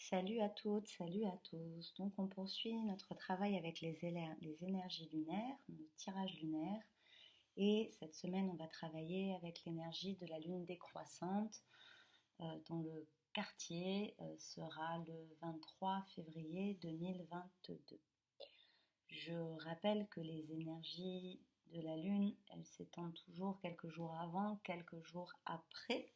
Salut à toutes, salut à tous. Donc on poursuit notre travail avec les énergies lunaires, le tirage lunaire. Et cette semaine, on va travailler avec l'énergie de la lune décroissante, dont le quartier sera le 23 février 2022. Je rappelle que les énergies de la lune, elles s'étendent toujours quelques jours avant, quelques jours après.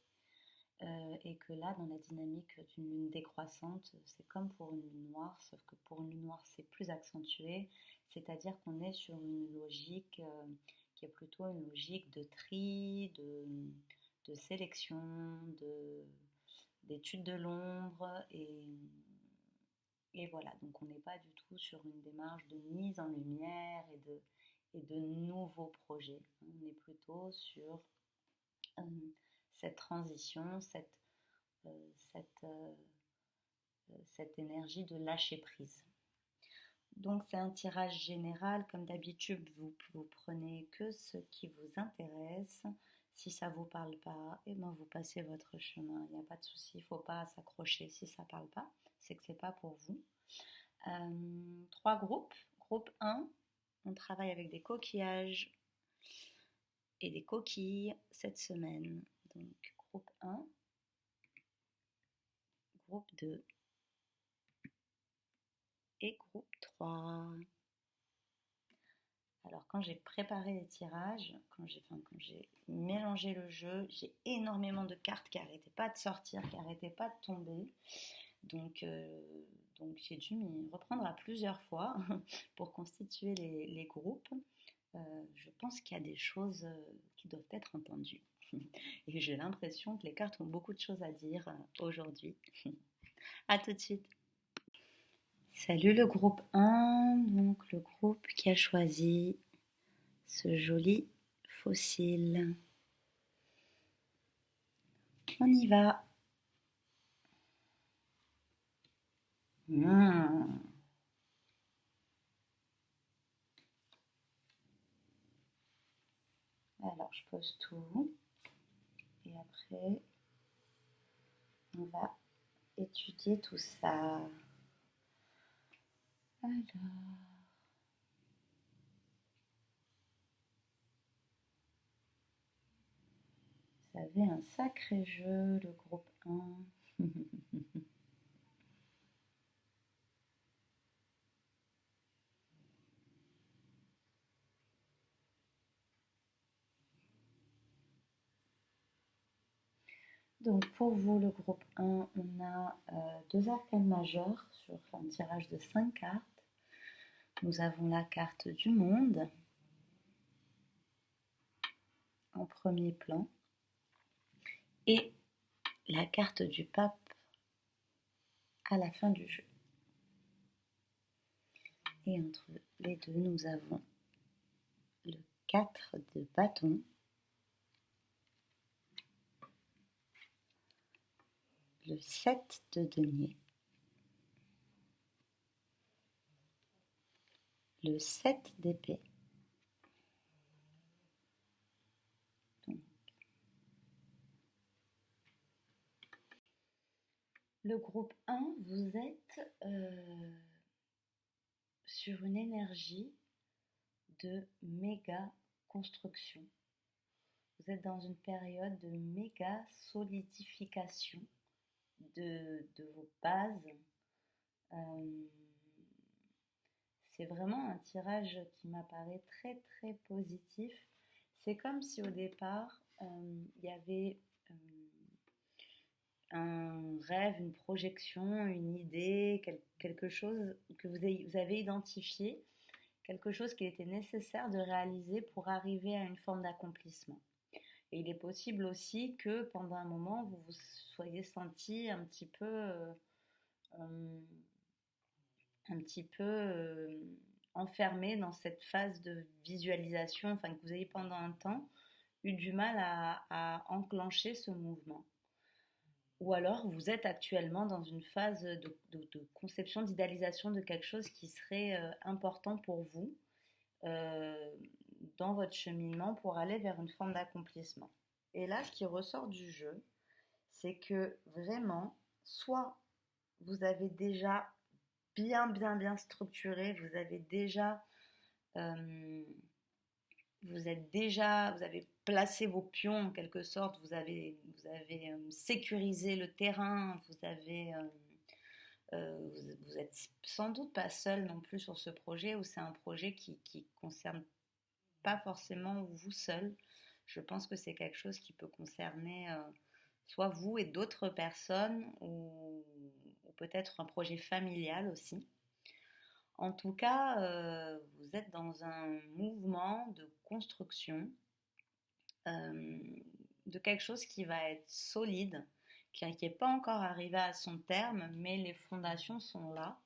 Et que là, dans la dynamique d'une lune décroissante, c'est comme pour une lune noire, sauf que pour une lune noire, c'est plus accentué, c'est-à-dire qu'on est sur une logique qui est plutôt une logique de tri, de sélection, d'étude de l'ombre, et voilà, donc on n'est pas du tout sur une démarche de mise en lumière et de nouveaux projets. On est plutôt sur euh, cette transition, euh, cette, euh, cette énergie de lâcher prise. Donc c'est un tirage général, comme d'habitude, vous prenez que ce qui vous intéresse. Si ça ne vous parle pas, et ben vous passez votre chemin, il n'y a pas de souci, il ne faut pas s'accrocher si ça ne parle pas, c'est que ce n'est pas pour vous. Trois groupes. Groupe 1, on travaille avec des coquillages et des coquilles cette semaine. Donc groupe 1, groupe 2 et groupe 3. Alors quand j'ai préparé les tirages, quand j'ai mélangé le jeu, j'ai énormément de cartes qui n'arrêtaient pas de sortir, qui n'arrêtaient pas de tomber. Donc, euh, donc j'ai dû m'y reprendre à plusieurs fois pour constituer les groupes. Je pense qu'il y a des choses qui doivent être entendues. Et j'ai l'impression que les cartes ont beaucoup de choses à dire aujourd'hui. À tout de suite. Salut le groupe 1, donc le groupe qui a choisi ce joli fossile. On y va. Mmh. Alors, je pose tout. Et après, on va étudier tout ça. Alors, ça avait un sacré jeu, le groupe 1. Donc, pour vous, le groupe 1, on a deux arcanes majeures sur un tirage de 5 cartes. Nous avons la carte du monde en premier plan et la carte du pape à la fin du jeu. Et entre les deux, nous avons le 4 de bâton, le 7 de denier, le 7 d'épée. Le groupe 1, vous êtes sur une énergie de méga construction. Vous êtes dans une période de méga solidification de vos bases. Euh, c'est vraiment un tirage qui m'apparaît très très positif. C'est comme si au départ, il y avait un rêve, une projection, une idée, quelque chose que vous avez identifié, quelque chose qui était nécessaire de réaliser pour arriver à une forme d'accomplissement. Et il est possible aussi que pendant un moment, vous vous soyez senti euh, un petit peu enfermé dans cette phase de visualisation, enfin que vous ayez pendant un temps eu du mal à enclencher ce mouvement. Ou alors vous êtes actuellement dans une phase de conception, d'idéalisation de quelque chose qui serait important pour vous euh, dans votre cheminement pour aller vers une forme d'accomplissement. Et là, ce qui ressort du jeu, c'est que vraiment, soit vous avez déjà bien structuré, euh, vous avez placé vos pions en quelque sorte, vous avez sécurisé le terrain, vous êtes sans doute pas seul non plus sur ce projet, ou c'est un projet qui concerne pas forcément vous seul. Je pense que c'est quelque chose qui peut concerner soit vous et d'autres personnes, ou peut-être un projet familial aussi. En tout cas, vous êtes dans un mouvement de construction euh, de quelque chose qui va être solide, qui n'est pas encore arrivé à son terme, mais les fondations sont là.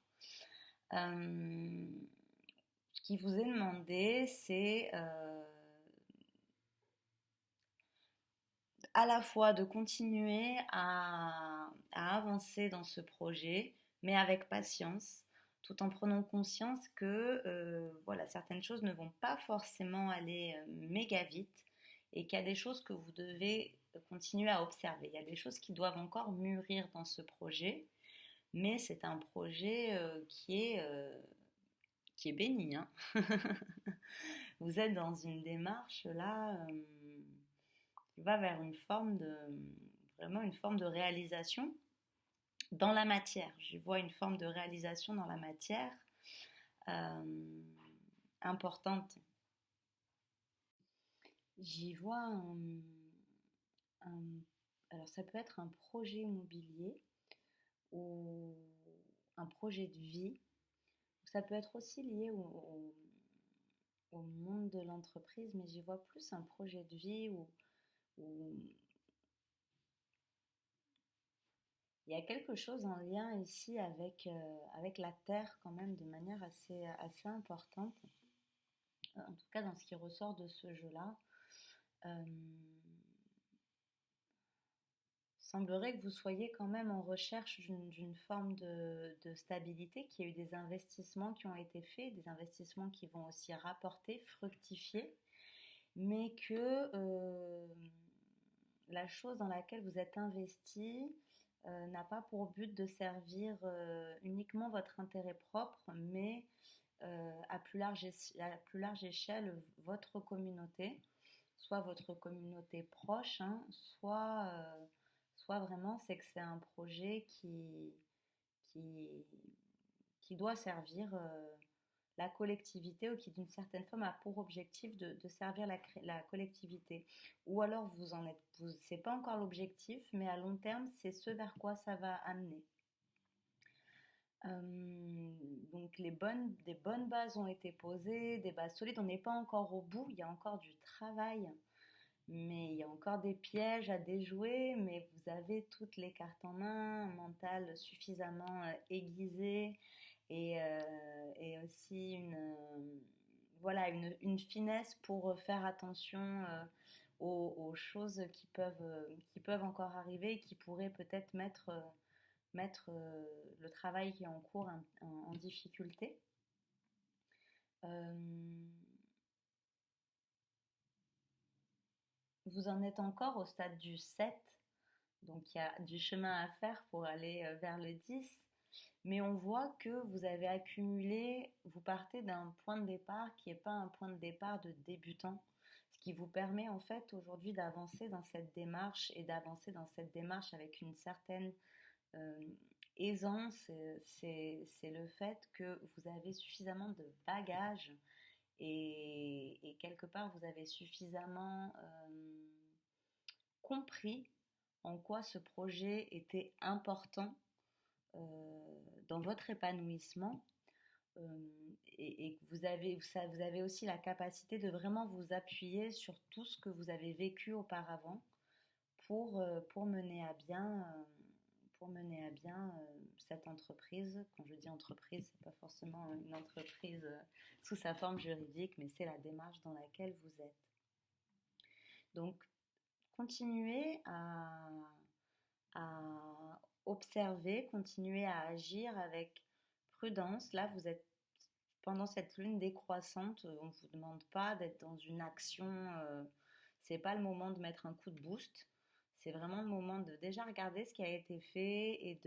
Euh, ce qui vous est demandé, c'est à la fois de continuer à avancer dans ce projet, mais avec patience, tout en prenant conscience que voilà, certaines choses ne vont pas forcément aller méga vite, et qu'il y a des choses que vous devez continuer à observer. Il y a des choses qui doivent encore mûrir dans ce projet, mais c'est un projet qui est béni, hein. Vous êtes dans une démarche là qui va vers vraiment une forme de réalisation dans la matière. Je vois une forme de réalisation dans la matière euh, importante. J'y vois un- alors ça peut être un projet immobilier ou un projet de vie. Ça peut être aussi lié au monde de l'entreprise, mais j'y vois plus un projet de vie où il y a quelque chose en lien ici avec la terre quand même de manière assez importante, en tout cas dans ce qui ressort de ce jeu-là. Euh, semblerait que vous soyez quand même en recherche d'une forme de stabilité, qu'il y ait eu des investissements qui ont été faits, des investissements qui vont aussi rapporter, fructifier, mais que la chose dans laquelle vous êtes investi n'a pas pour but de servir uniquement votre intérêt propre, mais à plus large échelle votre communauté, soit votre communauté proche, hein, soit vraiment c'est que c'est un projet qui, qui doit servir la collectivité, ou qui d'une certaine forme a pour objectif de servir la collectivité. Ou alors c'est pas encore l'objectif, mais à long terme c'est ce vers quoi ça va amener. Donc des bonnes bases ont été posées, des bases solides. On n'est pas encore au bout, il y a encore du travail, mais il y a encore des pièges à déjouer. Mais vous avez toutes les cartes en main, un mental suffisamment aiguisé, et aussi voilà, une finesse pour faire attention aux choses qui peuvent encore arriver, et qui pourraient peut-être mettre le travail qui est en cours en difficulté. Euh, vous en êtes encore au stade du 7, donc il y a du chemin à faire pour aller vers le 10, mais on voit que vous avez accumulé, vous partez d'un point de départ qui n'est pas un point de départ de débutant, ce qui vous permet en fait aujourd'hui d'avancer dans cette démarche, et d'avancer dans cette démarche avec une certaine euh, aisance. C'est le fait que vous avez suffisamment de bagages, et quelque part vous avez suffisamment compris en quoi ce projet était important dans votre épanouissement, et que vous avez aussi la capacité de vraiment vous appuyer sur tout ce que vous avez vécu auparavant pour mener à bien, cette entreprise. Quand je dis entreprise, c'est pas forcément une entreprise sous sa forme juridique, mais c'est la démarche dans laquelle vous êtes. Donc, continuez à observer, continuez à agir avec prudence. Là, vous êtes pendant cette lune décroissante, on ne vous demande pas d'être dans une action, c'est pas le moment de mettre un coup de boost, c'est vraiment le moment de déjà regarder ce qui a été fait et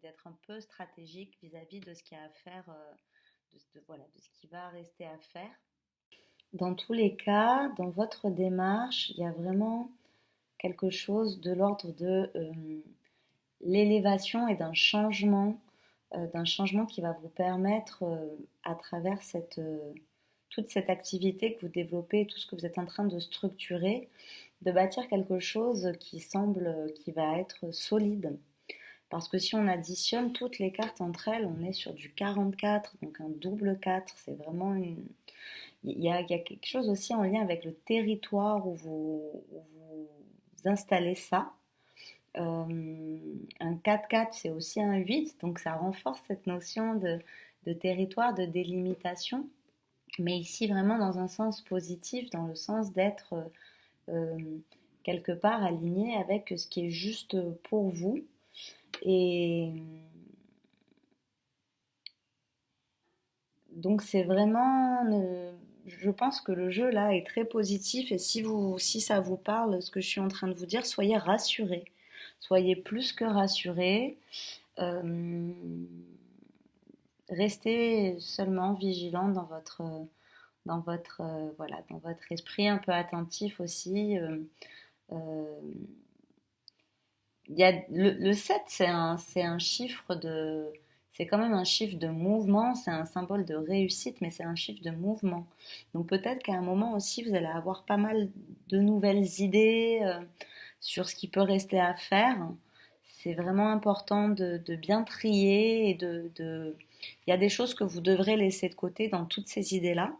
d'être un peu stratégique vis-à-vis de ce qu'il y a à faire, voilà, de ce qui va rester à faire. Dans tous les cas, dans votre démarche, il y a vraiment quelque chose de l'ordre de l'élévation et d'un changement qui va vous permettre, à travers toute cette activité que vous développez, tout ce que vous êtes en train de structurer, de bâtir quelque chose qui va être solide. Parce que si on additionne toutes les cartes entre elles, on est sur du 44, donc un double 4. C'est vraiment il y a quelque chose aussi en lien avec le territoire où vous installez ça. Un 4-4, c'est aussi un 8, donc ça renforce cette notion de territoire, de délimitation, mais ici vraiment dans un sens positif, dans le sens d'être euh, quelque part aligné avec ce qui est juste pour vous. Et donc c'est vraiment, je pense que le jeu là est très positif et si ça vous parle, ce que je suis en train de vous dire, soyez rassurés. Soyez plus que rassurés. Euh, Restez seulement vigilant voilà, dans votre esprit, un peu attentif aussi. Euh, le 7, c'est un chiffre c'est quand même un chiffre de mouvement, c'est un symbole de réussite, mais c'est un chiffre de mouvement. Donc peut-être qu'à un moment aussi, vous allez avoir pas mal de nouvelles idées sur ce qui peut rester à faire. C'est vraiment important de bien trier il y a des choses que vous devrez laisser de côté dans toutes ces idées-là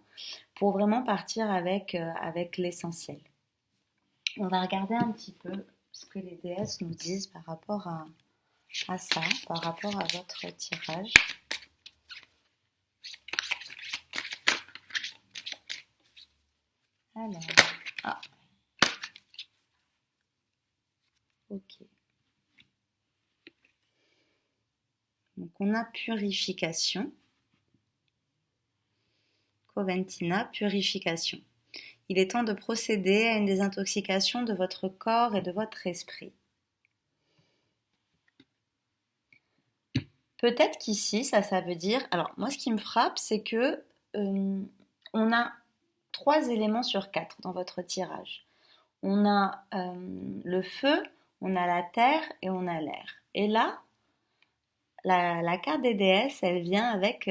pour vraiment partir avec l'essentiel. On va regarder un petit peu ce que les déesses nous disent par rapport à ça, par rapport à votre tirage. Alors, ah, ok. Donc on a purification. Coventina, purification. Il est temps de procéder à une désintoxication de votre corps et de votre esprit. Peut-être qu'ici, ça veut dire... Alors, moi, ce qui me frappe, c'est que on a 3 éléments sur 4 dans votre tirage. On a le feu, on a la terre et on a l'air. Et là, la carte des déesses, elle vient avec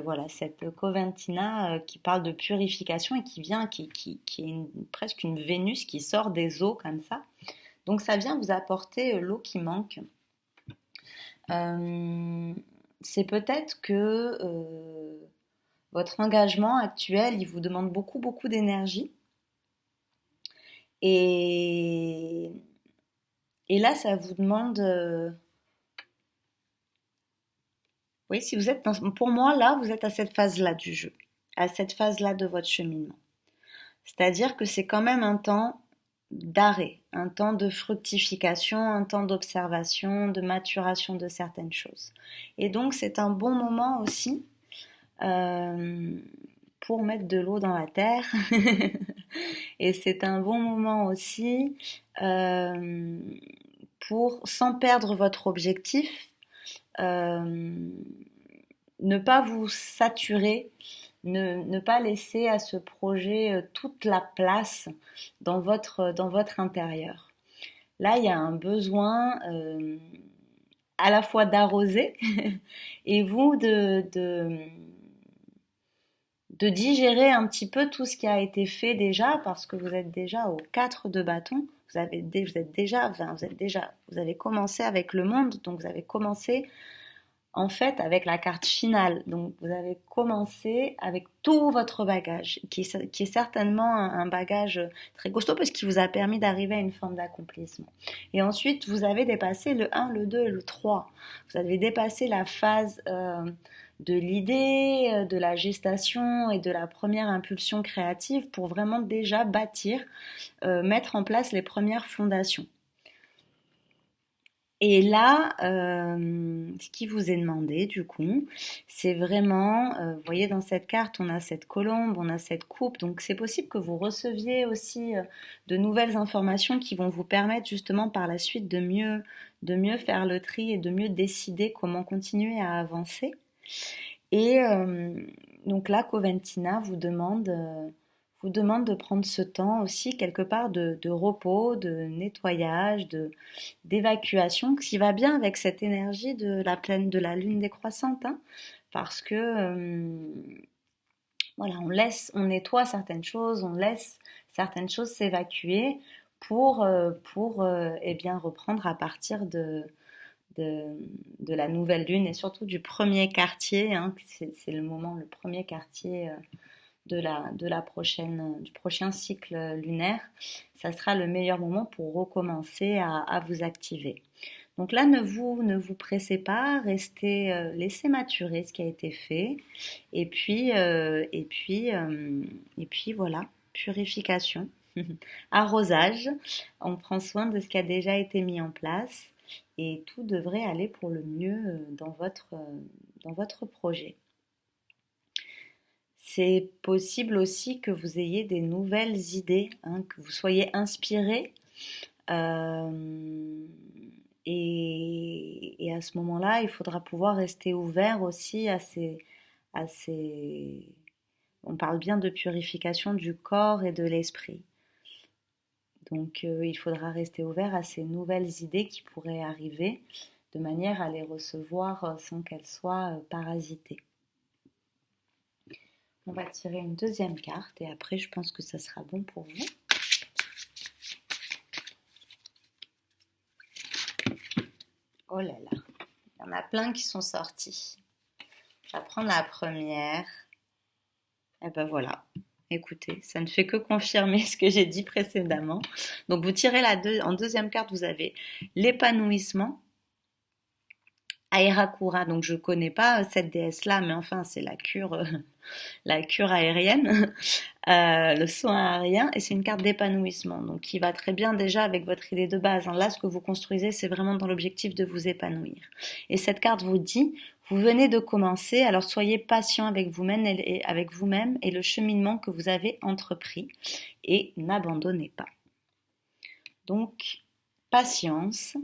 voilà, cette Coventina qui parle de purification et qui est presque une Vénus qui sort des eaux comme ça. Donc ça vient vous apporter l'eau qui manque. C'est peut-être que votre engagement actuel, il vous demande beaucoup, beaucoup d'énergie. Et là, ça vous demande... oui, si vous êtes pour moi, là, vous êtes à cette phase-là du jeu, à cette phase-là de votre cheminement. C'est-à-dire que c'est quand même un temps d'arrêt, un temps de fructification, un temps d'observation, de maturation de certaines choses. Et donc, c'est un bon moment aussi pour mettre de l'eau dans la terre. Et c'est un bon moment aussi pour, sans perdre votre objectif, ne pas vous saturer, ne pas laisser à ce projet toute la place dans votre intérieur. Là, il y a un besoin à la fois d'arroser et vous de digérer un petit peu tout ce qui a été fait déjà, parce que vous êtes déjà au 4 de bâton, vous avez commencé avec le monde, donc vous avez commencé en fait avec la carte finale. Donc vous avez commencé avec tout votre bagage, qui est certainement un bagage très costaud parce qu'il vous a permis d'arriver à une forme d'accomplissement. Et ensuite, vous avez dépassé le 1, le 2 et le 3. Vous avez dépassé la phase de l'idée, de la gestation et de la première impulsion créative pour vraiment déjà bâtir, mettre en place les premières fondations. Et là, ce qui vous est demandé, du coup, c'est vraiment, vous voyez dans cette carte, on a cette colombe, on a cette coupe, donc c'est possible que vous receviez aussi de nouvelles informations qui vont vous permettre justement par la suite de mieux faire le tri et de mieux décider comment continuer à avancer. Et donc là, Coventina vous demande de prendre ce temps aussi quelque part de repos, de nettoyage, d'évacuation, qui va bien avec cette énergie de la pleine de la lune décroissante, hein, parce que voilà, on nettoie certaines choses, on laisse certaines choses s'évacuer pour eh bien reprendre à partir de, de la nouvelle lune et surtout du premier quartier, hein, c'est le moment, le premier quartier de la prochaine, du prochain cycle lunaire, ça sera le meilleur moment pour recommencer à vous activer. Donc là, ne vous pressez pas, restez, laissez maturer ce qui a été fait, et puis, et puis voilà, purification, arrosage, on prend soin de ce qui a déjà été mis en place, et tout devrait aller pour le mieux dans votre projet. C'est possible aussi que vous ayez des nouvelles idées, hein, que vous soyez inspiré. euh, et à ce moment-là, il faudra pouvoir rester ouvert aussi à ces... On parle bien de purification du corps et de l'esprit. Donc il faudra rester ouvert à ces nouvelles idées qui pourraient arriver de manière à les recevoir sans qu'elles soient parasitées. On va tirer une deuxième carte et après je pense que ça sera bon pour vous. Oh là là, il y en a plein qui sont sortis. Je vais prendre la première. Et ben voilà. Écoutez, ça ne fait que confirmer ce que j'ai dit précédemment. Donc vous tirez en deuxième carte, vous avez l'épanouissement. Airakura, donc je connais pas cette déesse-là, mais enfin c'est la cure aérienne, le soin aérien, et c'est une carte d'épanouissement, donc qui va très bien déjà avec votre idée de base, hein. Là, ce que vous construisez, c'est vraiment dans l'objectif de vous épanouir. Et cette carte vous dit, vous venez de commencer, alors soyez patient avec vous-même et le cheminement que vous avez entrepris, et n'abandonnez pas. Donc, patience,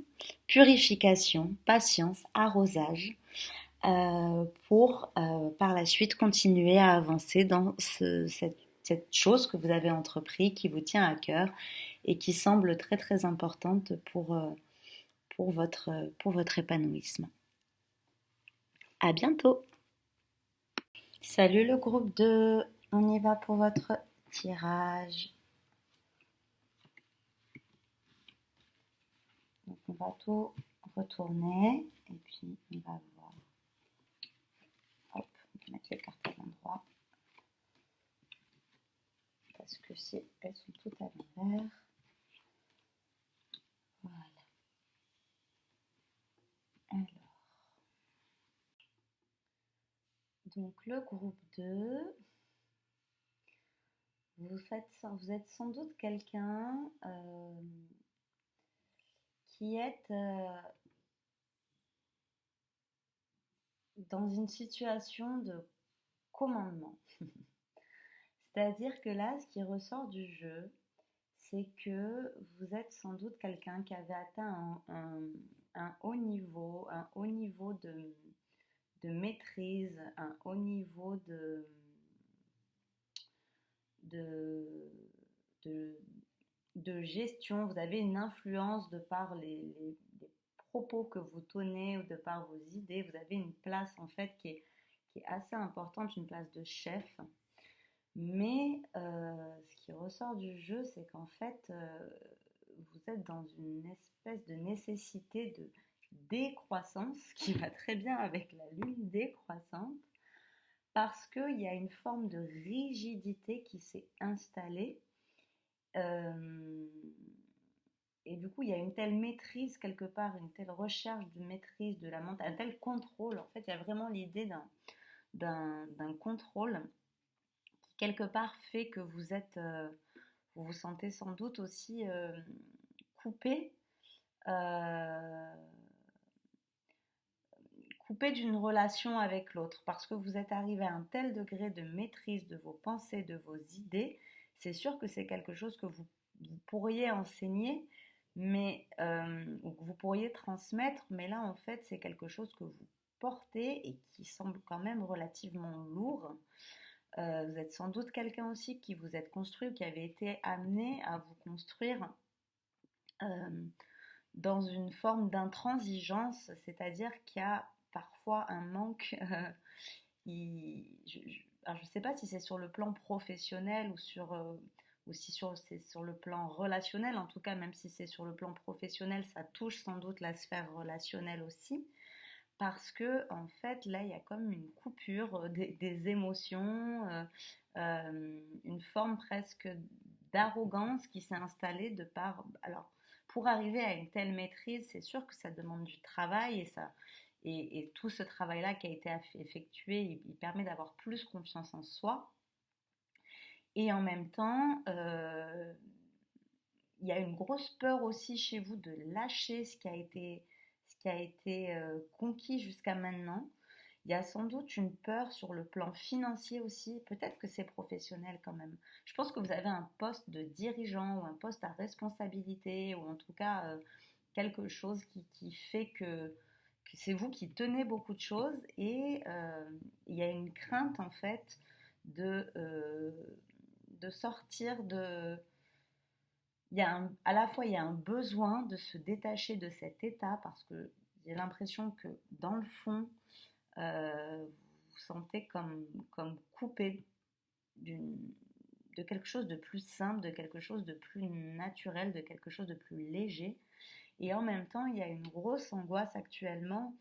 purification, patience, arrosage, pour par la suite continuer à avancer dans cette chose que vous avez entrepris, qui vous tient à cœur et qui semble très très importante pour votre épanouissement. À bientôt. Salut le groupe 2, on y va pour votre tirage. Donc on va tout retourner et puis on va voir. Hop, on va mettre les cartes à l'endroit. Parce que si elles sont toutes à l'envers. Voilà. Alors. Donc le groupe 2, vous êtes sans doute quelqu'un qui est dans une situation de commandement. C'est-à-dire que là, ce qui ressort du jeu, c'est que vous êtes sans doute quelqu'un qui avait atteint un haut niveau de maîtrise, un haut niveau de, de, de gestion, vous avez une influence de par les propos que vous tenez ou de par vos idées, vous avez une place en fait qui est assez importante, une place de chef. Mais ce qui ressort du jeu, c'est qu'en fait, vous êtes dans une espèce de nécessité de décroissance qui va très bien avec la lune décroissante, parce qu'il y a une forme de rigidité qui s'est installée. Euh, et du coup, il y a une telle maîtrise quelque part, une telle recherche de maîtrise de la mentale, un tel contrôle. En fait, il y a vraiment l'idée d'un contrôle qui quelque part fait que vous vous sentez sans doute aussi coupé, euh, coupé d'une relation avec l'autre parce que vous êtes arrivé à un tel degré de maîtrise de vos pensées, de vos idées, c'est sûr que c'est quelque chose que vous pourriez enseigner, mais ou que vous pourriez transmettre, mais là en fait c'est quelque chose que vous portez et qui semble quand même relativement lourd. Vous êtes sans doute quelqu'un aussi qui vous êtes construit ou qui avait été amené à vous construire euh, dans une forme d'intransigeance, c'est-à-dire qu'il y a parfois un manque. Alors je ne sais pas si c'est sur le plan professionnel ou si c'est sur le plan relationnel. En tout cas, même si c'est sur le plan professionnel, ça touche sans doute la sphère relationnelle aussi. Parce que en fait, là, il y a comme une coupure des émotions, une forme presque d'arrogance qui s'est installée de par. Alors, pour arriver à une telle maîtrise, c'est sûr que ça demande du travail et tout ce travail-là qui a été effectué, il permet d'avoir plus confiance en soi. Et en même temps, il y a une grosse peur aussi chez vous de lâcher ce qui a été conquis jusqu'à maintenant. Il y a sans doute une peur sur le plan financier aussi. Peut-être que c'est professionnel quand même. Je pense que vous avez un poste de dirigeant ou un poste à responsabilité ou en tout cas quelque chose qui fait que c'est vous qui tenez beaucoup de choses et il y a une crainte en fait de sortir de à la fois, il y a un besoin de se détacher de cet état parce que j'ai l'impression que dans le fond, vous vous sentez comme coupé de quelque chose de plus simple, de quelque chose de plus naturel, de quelque chose de plus léger. Et en même temps, il y a une grosse angoisse actuellement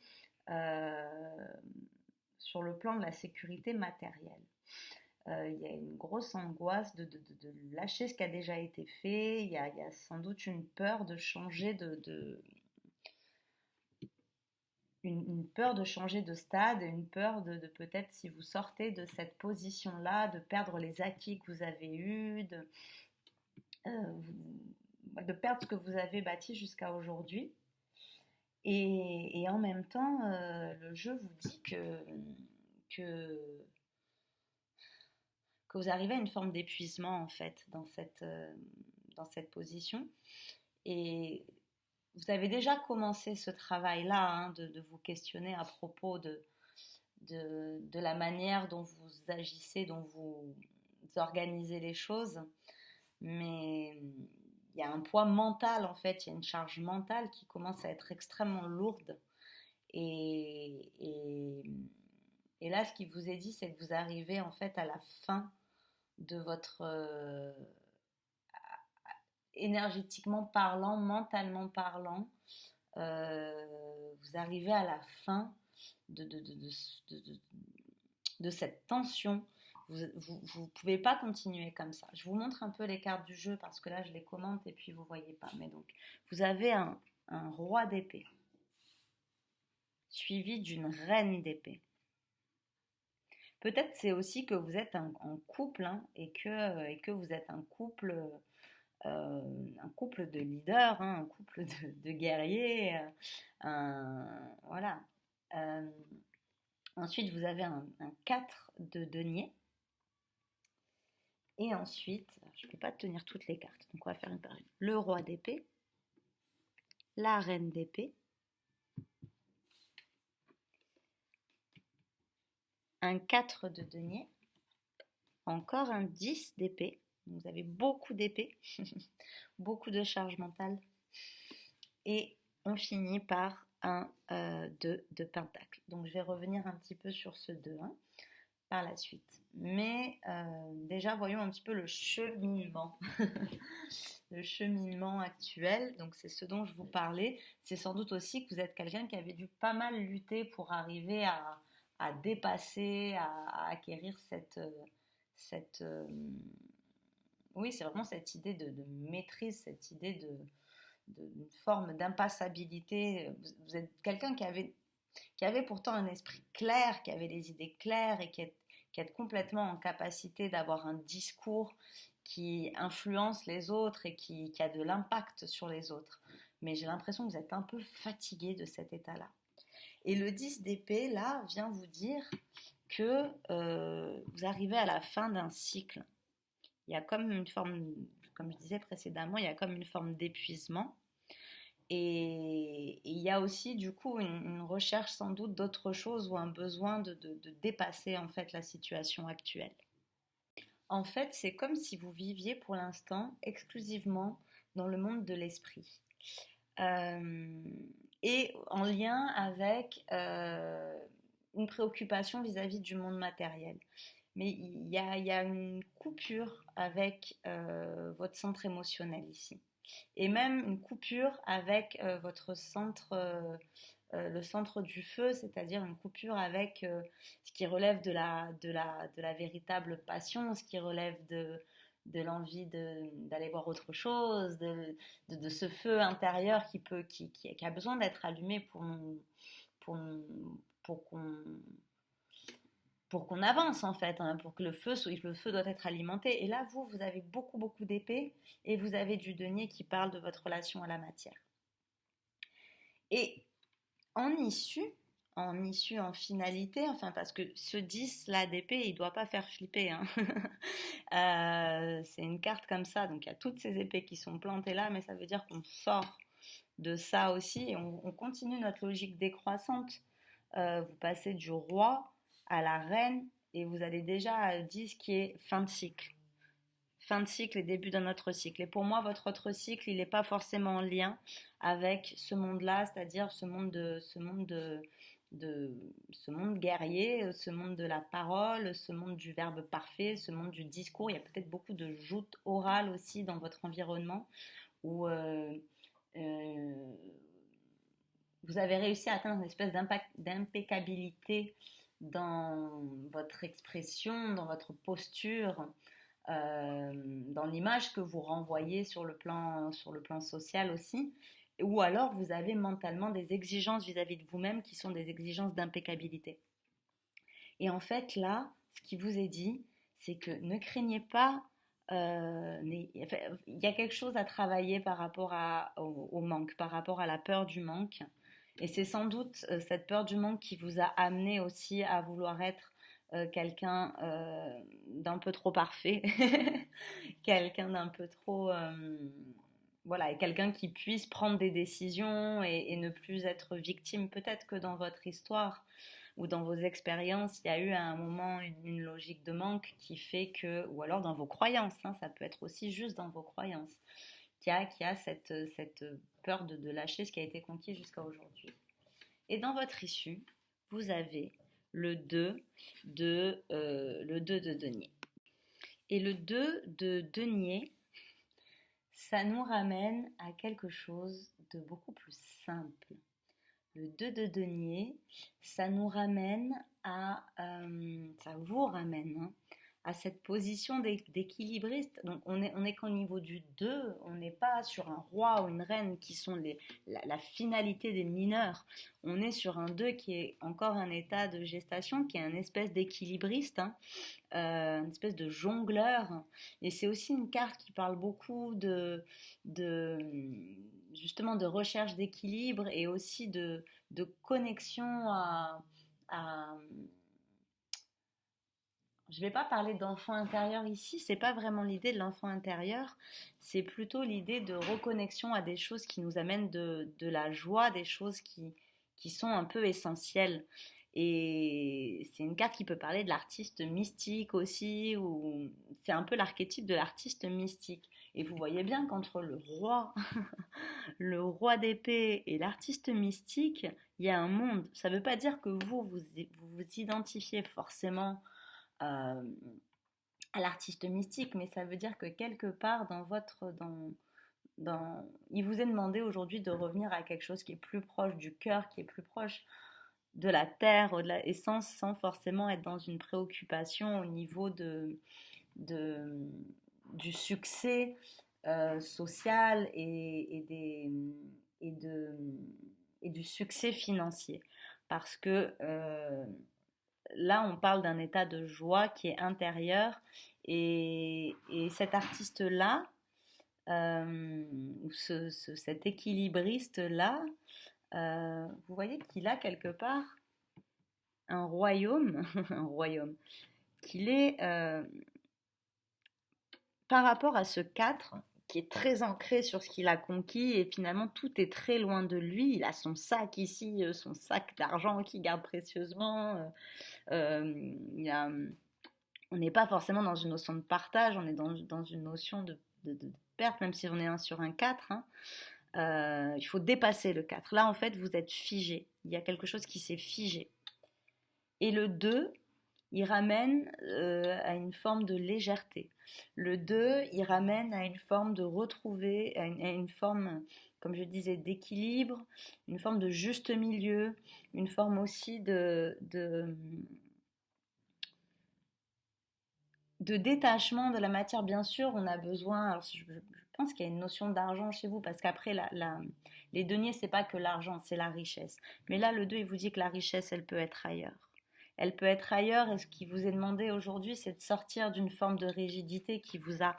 euh, sur le plan de la sécurité matérielle. Il y a une grosse angoisse de lâcher ce qui a déjà été fait. Il y a sans doute une peur de changer une peur de changer de stade, une peur de peut-être si vous sortez de cette position-là, de perdre les acquis que vous avez eus, de perdre ce que vous avez bâti jusqu'à aujourd'hui. Et en même temps, le jeu vous dit que que vous arrivez à une forme d'épuisement en fait dans cette position. Et vous avez déjà commencé ce travail-là hein, de vous questionner à propos de la manière dont vous agissez, dont vous organisez les choses. Mais il y a un poids mental en fait, il y a une charge mentale qui commence à être extrêmement lourde. Et là, ce qui vous est dit, c'est que vous arrivez en fait à la fin de votre énergétiquement parlant, mentalement parlant, vous arrivez à la fin de, de, de, de, de cette tension. Vous ne pouvez pas continuer comme ça. Je vous montre un peu les cartes du jeu parce que là je les commente et puis vous ne voyez pas. Mais donc, vous avez un roi d'épée suivi d'une reine d'épée. Peut-être c'est aussi que vous êtes en couple hein, et que vous êtes un couple de leaders, hein, un couple de guerriers. Voilà. Euh, ensuite, vous avez un 4 de denier. Et ensuite, je ne peux pas tenir toutes les cartes, donc on va faire une par une. Le roi d'épée, la reine d'épée, un 4 de denier, encore un 10 d'épée. Vous avez beaucoup d'épée, beaucoup de charge mentale. Et on finit par un 2 de pentacle. Donc je vais revenir un petit peu sur ce 2-1 par la suite. Mais déjà, voyons un petit peu le cheminement. Le cheminement actuel. Donc c'est ce dont je vous parlais. C'est sans doute aussi que vous êtes quelqu'un qui avait dû pas mal lutter pour arriver à dépasser, à acquérir cette oui, c'est vraiment cette idée de maîtrise, cette idée d'une forme d'impassabilité. Vous êtes quelqu'un qui avait pourtant un esprit clair, qui avait des idées claires et qui est complètement en capacité d'avoir un discours qui influence les autres et qui a de l'impact sur les autres. Mais j'ai l'impression que vous êtes un peu fatigué de cet état-là. Et le 10 d'épée, là, vient vous dire que vous arrivez à la fin d'un cycle. Il y a comme une forme, comme je disais précédemment, il y a comme une forme d'épuisement. Et il y a aussi du coup une recherche sans doute d'autre chose ou un besoin de dépasser en fait la situation actuelle. En fait, c'est comme si vous viviez pour l'instant exclusivement dans le monde de l'esprit. Euh, et en lien avec une préoccupation vis-à-vis du monde matériel. Mais il y a une coupure avec votre centre émotionnel ici. Et même une coupure avec votre centre, le centre du feu, c'est-à-dire une coupure avec ce qui relève de la véritable passion, ce qui relève de l'envie d'aller voir autre chose, de ce feu intérieur qui a besoin d'être allumé pour, pour qu'on pour qu'on avance en fait, hein, pour que le feu doit être alimenté. Et là, vous avez beaucoup, beaucoup d'épées et vous avez du denier qui parle de votre relation à la matière. Et en issue, en finalité, enfin parce que ce 10 là d'épée, il ne doit pas faire flipper. Hein. C'est une carte comme ça, donc il y a toutes ces épées qui sont plantées là, mais ça veut dire qu'on sort de ça aussi et on continue notre logique décroissante. Vous passez du roi à la reine et vous allez déjà à 10 qui est fin de cycle. Fin de cycle et début d'un autre cycle. Et pour moi, votre autre cycle, il n'est pas forcément en lien avec ce monde-là, c'est-à-dire ce monde guerrier, ce monde de la parole, ce monde du verbe parfait, ce monde du discours. Il y a peut-être beaucoup de joutes orales aussi dans votre environnement où vous avez réussi à atteindre une espèce d'impeccabilité dans votre expression, dans votre posture, dans l'image que vous renvoyez sur le plan social aussi. Ou alors vous avez mentalement des exigences vis-à-vis de vous-même qui sont des exigences d'impeccabilité. Et en fait là, ce qui vous est dit, c'est que ne craignez pas, il y a quelque chose à travailler par rapport au manque, par rapport à la peur du manque. Et c'est sans doute cette peur du manque qui vous a amené aussi à vouloir être quelqu'un d'un peu trop parfait, quelqu'un d'un peu trop... voilà, et quelqu'un qui puisse prendre des décisions et ne plus être victime. Peut-être que dans votre histoire ou dans vos expériences, il y a eu à un moment une logique de manque qui fait que, ou alors dans vos croyances, hein, ça peut être aussi juste dans vos croyances, qui a cette peur de lâcher ce qui a été conquis jusqu'à aujourd'hui. Et dans votre issue, vous avez le 2 le 2 de denier. Et le 2 de denier, ça nous ramène à quelque chose de beaucoup plus simple. Le 2 de denier, ça nous ramène ça vous ramène hein, à cette position d'équilibriste. Donc on est qu'au niveau du 2, on n'est pas sur un roi ou une reine qui sont la finalité des mineurs. On est sur un 2 qui est encore un état de gestation, qui est un espèce d'équilibriste, hein, une espèce de jongleur. Et c'est aussi une carte qui parle beaucoup de justement de recherche d'équilibre et aussi de connexion à je ne vais pas parler d'enfant intérieur ici, c'est pas vraiment l'idée de l'enfant intérieur, c'est plutôt l'idée de reconnexion à des choses qui nous amènent de la joie, des choses qui sont un peu essentielles. Et c'est une carte qui peut parler de l'artiste mystique aussi, ou c'est un peu l'archétype de l'artiste mystique. Et vous voyez bien qu'entre le roi, le roi d'épée et l'artiste mystique, il y a un monde. Ça ne veut pas dire que vous identifiez forcément euh, à l'artiste mystique, mais ça veut dire que quelque part il vous est demandé aujourd'hui de revenir à quelque chose qui est plus proche du cœur, qui est plus proche de la terre, de la essence, sans forcément être dans une préoccupation au niveau de, du succès social et, de, et du succès financier. Parce que là, on parle d'un état de joie qui est intérieur et cet artiste-là, cet équilibriste-là, vous voyez qu'il a quelque part un royaume, un royaume, qu'il est par rapport à ce 4 qui est très ancré sur ce qu'il a conquis et finalement tout est très loin de lui. Il a son sac ici, son sac d'argent qu'il garde précieusement. On n'est pas forcément dans une notion de partage, on est dans une notion de perte, même si on est sur un 4. Hein. Il faut dépasser le 4. Là, en fait, vous êtes figé. Il y a quelque chose qui s'est figé. Et le 2, il ramène à une forme de légèreté. Le 2, il ramène à une forme de retrouver, à une forme, comme je disais, d'équilibre, une forme de juste milieu, une forme aussi de détachement de la matière. Bien sûr, on a besoin, alors je pense qu'il y a une notion d'argent chez vous, parce qu'après, les deniers, c'est pas que l'argent, c'est la richesse. Mais là, le 2, il vous dit que la richesse, elle peut être ailleurs. Elle peut être ailleurs, et ce qui vous est demandé aujourd'hui, c'est de sortir d'une forme de rigidité qui vous a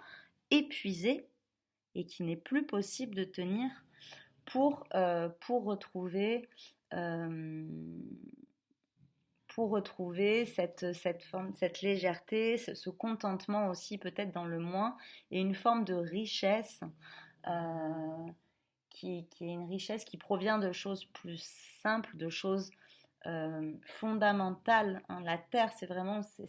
épuisé et qui n'est plus possible de tenir pour retrouver cette forme, cette légèreté, ce contentement aussi peut-être dans le moins, et une forme de richesse qui est une richesse qui provient de choses plus simples, de choses fondamentales. Hein. La terre, c'est vraiment c'est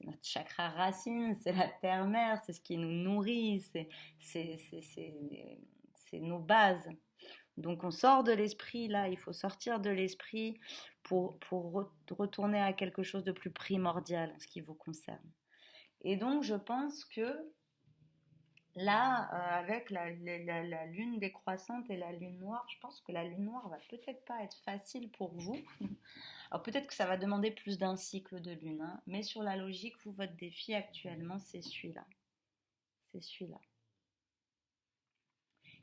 notre chakra racine, c'est la terre-mère, c'est ce qui nous nourrit, c'est nos bases. Donc on sort de l'esprit, là, il faut sortir de l'esprit pour retourner à quelque chose de plus primordial en ce qui vous concerne. Et donc je pense que là, avec la lune décroissante et la lune noire, je pense que la lune noire va peut-être pas être facile pour vous. Alors peut-être que ça va demander plus d'un cycle de lune, hein, mais sur la logique, vous, votre défi actuellement, c'est celui-là. C'est celui-là.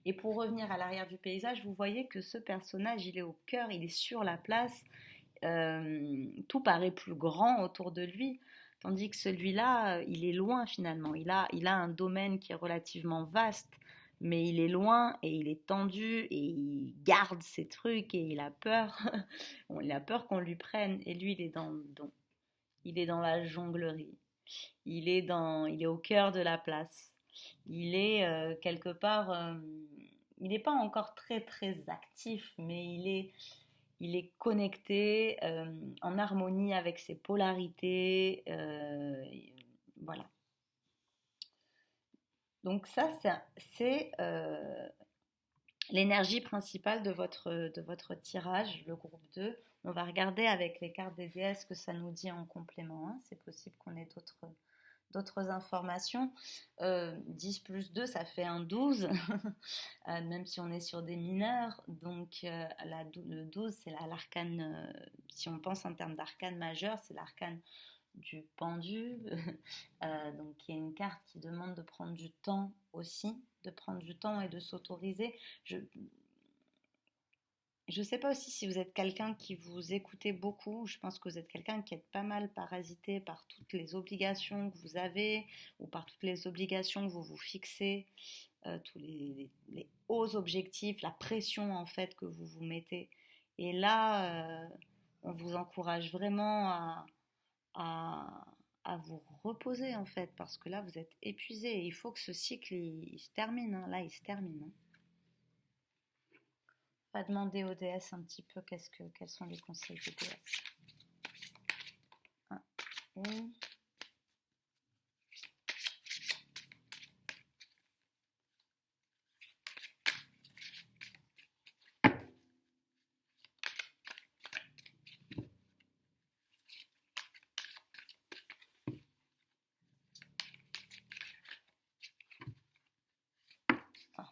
Et pour revenir à l'arrière du paysage, vous voyez que ce personnage, il est au cœur, il est sur la place, tout paraît plus grand autour de lui, tandis que celui-là, il est loin finalement. Il a un domaine qui est relativement vaste, mais il est loin et il est tendu et il garde ses trucs et il a peur. Il a peur qu'on lui prenne. Et lui, il est dans la jonglerie. Il est au cœur de la place. Il est quelque part, il n'est pas encore très très actif, mais il est connecté, en harmonie avec ses polarités. Voilà. Donc ça, c'est l'énergie principale de votre tirage, le groupe 2. On va regarder avec les cartes des déesses ce que ça nous dit en complément. Hein. C'est possible qu'on ait d'autres informations. 10 plus 2, ça fait un 12, même si on est sur des mineurs. Donc le 12, c'est l'arcane, si on pense en termes d'arcane majeur, c'est l'arcane du pendu. Donc il y a une carte qui demande de prendre du temps aussi, de prendre du temps et de s'autoriser. Je ne sais pas aussi si vous êtes quelqu'un qui vous écoutez beaucoup. Je pense que vous êtes quelqu'un qui est pas mal parasité par toutes les obligations que vous avez ou par toutes les obligations que vous vous fixez, tous les hauts objectifs, la pression en fait que vous vous mettez. Et là, on vous encourage vraiment à, à vous reposer en fait parce que là, vous êtes épuisé. Et il faut que ce cycle il se termine. Hein. Là, il se termine. Hein. On va demander aux déesses un petit peu quels sont les conseils des déesses. Oui. Ah.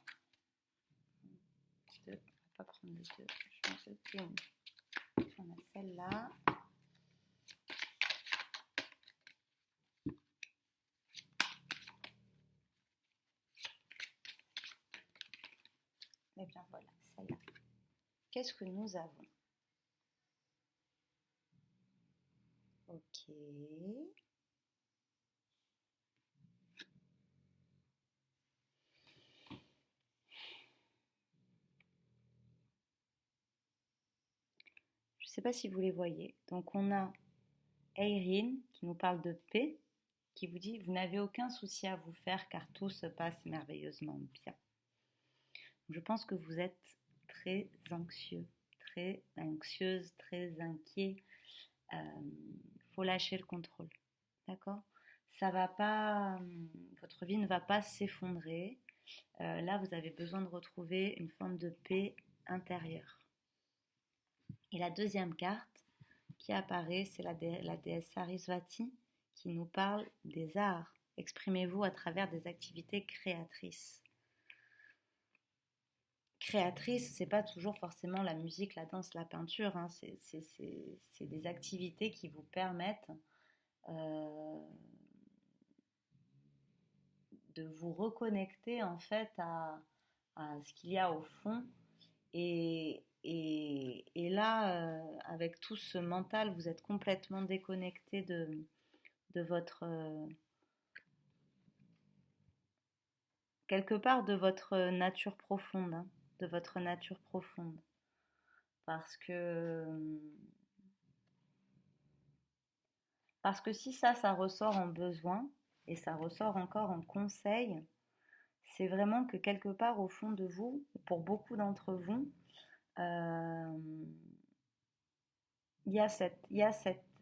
Deux. On va pas prendre les deux. Je vais en faire une. On a celle-là. Et bien voilà, celle-là. Qu'est-ce que nous avons? Ok. Je ne sais pas si vous les voyez. Donc on a Eirin qui nous parle de paix, qui vous dit: vous n'avez aucun souci à vous faire car tout se passe merveilleusement bien. Je pense que vous êtes très anxieux, très anxieuse, très inquiet. Faut lâcher le contrôle, d'accord? Ça va pas, votre vie ne va pas s'effondrer. Là, vous avez besoin de retrouver une forme de paix intérieure. Et la deuxième carte qui apparaît, c'est la déesse Sarasvati qui nous parle des arts. Exprimez-vous à travers des activités créatrices. Créatrice, c'est pas toujours forcément la musique, la danse, la peinture. Hein. C'est des activités qui vous permettent de vous reconnecter en fait à ce qu'il y a au fond. Et là, avec tout ce mental, vous êtes complètement déconnecté de votre quelque part de votre nature profonde, hein, de votre nature profonde, parce que si ça ressort en besoin et ça ressort encore en conseil, c'est vraiment que quelque part au fond de vous, pour beaucoup d'entre vous, il y a cette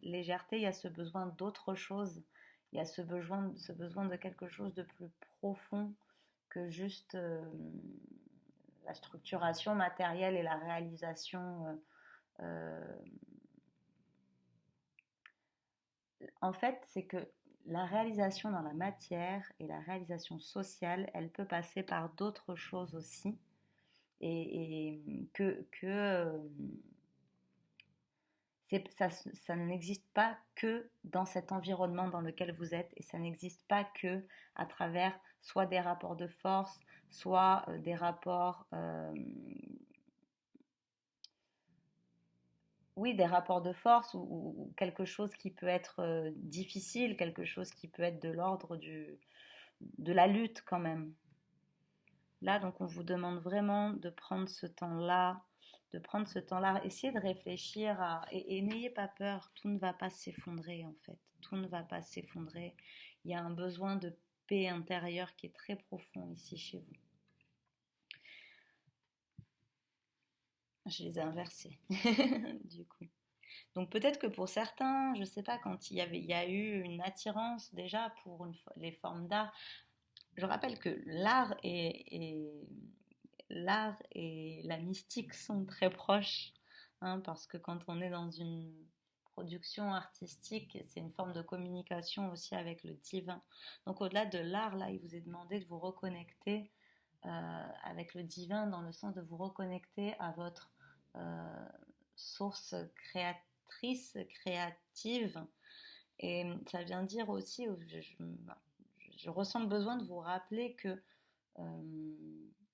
légèreté, il y a ce besoin d'autre chose, il y a ce besoin de quelque chose de plus profond que juste la structuration matérielle et la réalisation. En fait, c'est que la réalisation dans la matière et la réalisation sociale, elle peut passer par d'autres choses aussi, et ça n'existe pas que dans cet environnement dans lequel vous êtes, et ça n'existe pas que à travers soit des rapports de force, soit des rapports, oui, des rapports de force, ou quelque chose qui peut être difficile, quelque chose qui peut être de l'ordre de la lutte quand même. Là, donc, on vous demande vraiment de prendre ce temps-là, essayez de réfléchir et n'ayez pas peur, tout ne va pas s'effondrer en fait, tout ne va pas s'effondrer. Il y a un besoin de paix intérieure qui est très profond ici chez vous. Je les ai inversés, du coup. Donc peut-être que pour certains, je ne sais pas, quand il y a eu une attirance déjà pour les formes d'art. Je rappelle que l'art et la mystique sont très proches, hein, parce que quand on est dans une production artistique, c'est une forme de communication aussi avec le divin. Donc au-delà de l'art, là, il vous est demandé de vous reconnecter avec le divin, dans le sens de vous reconnecter à votre source créative. Et ça vient dire aussi, je ressens le besoin de vous rappeler que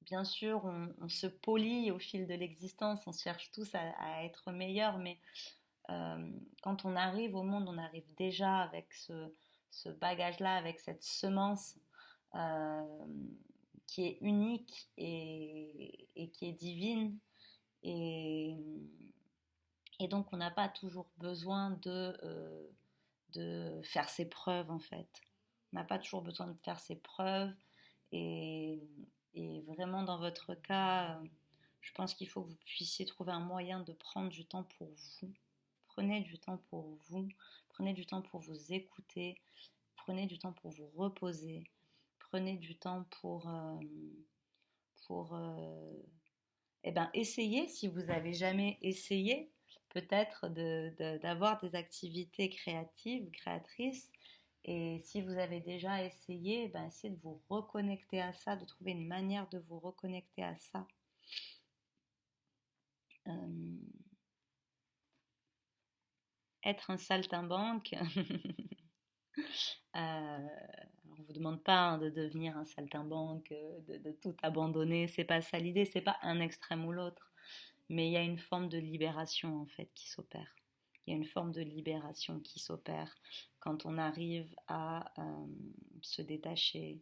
bien sûr, on se polit au fil de l'existence, on cherche tous à être meilleurs, mais quand on arrive au monde, on arrive déjà avec ce bagage-là, avec cette semence qui est unique et qui est divine. Et donc, on n'a pas toujours besoin de faire ses preuves, en fait. On n'a pas toujours besoin de faire ses preuves. Et vraiment, dans votre cas, je pense qu'il faut que vous puissiez trouver un moyen de prendre du temps pour vous. Prenez du temps pour vous. Prenez du temps pour vous écouter. Prenez du temps pour vous reposer. Prenez du temps pour essayer, si vous n'avez jamais essayé, peut-être d'avoir des activités créatives, créatrices. Et si vous avez déjà essayé, essayez de vous reconnecter à ça, de trouver une manière de vous reconnecter à ça. Être un saltimbanque, on ne vous demande pas de devenir un saltimbanque, de tout abandonner, c'est pas ça l'idée, c'est pas un extrême ou l'autre, mais il y a une forme de libération en fait qui s'opère. Il y a une forme de libération qui s'opère quand on arrive à se détacher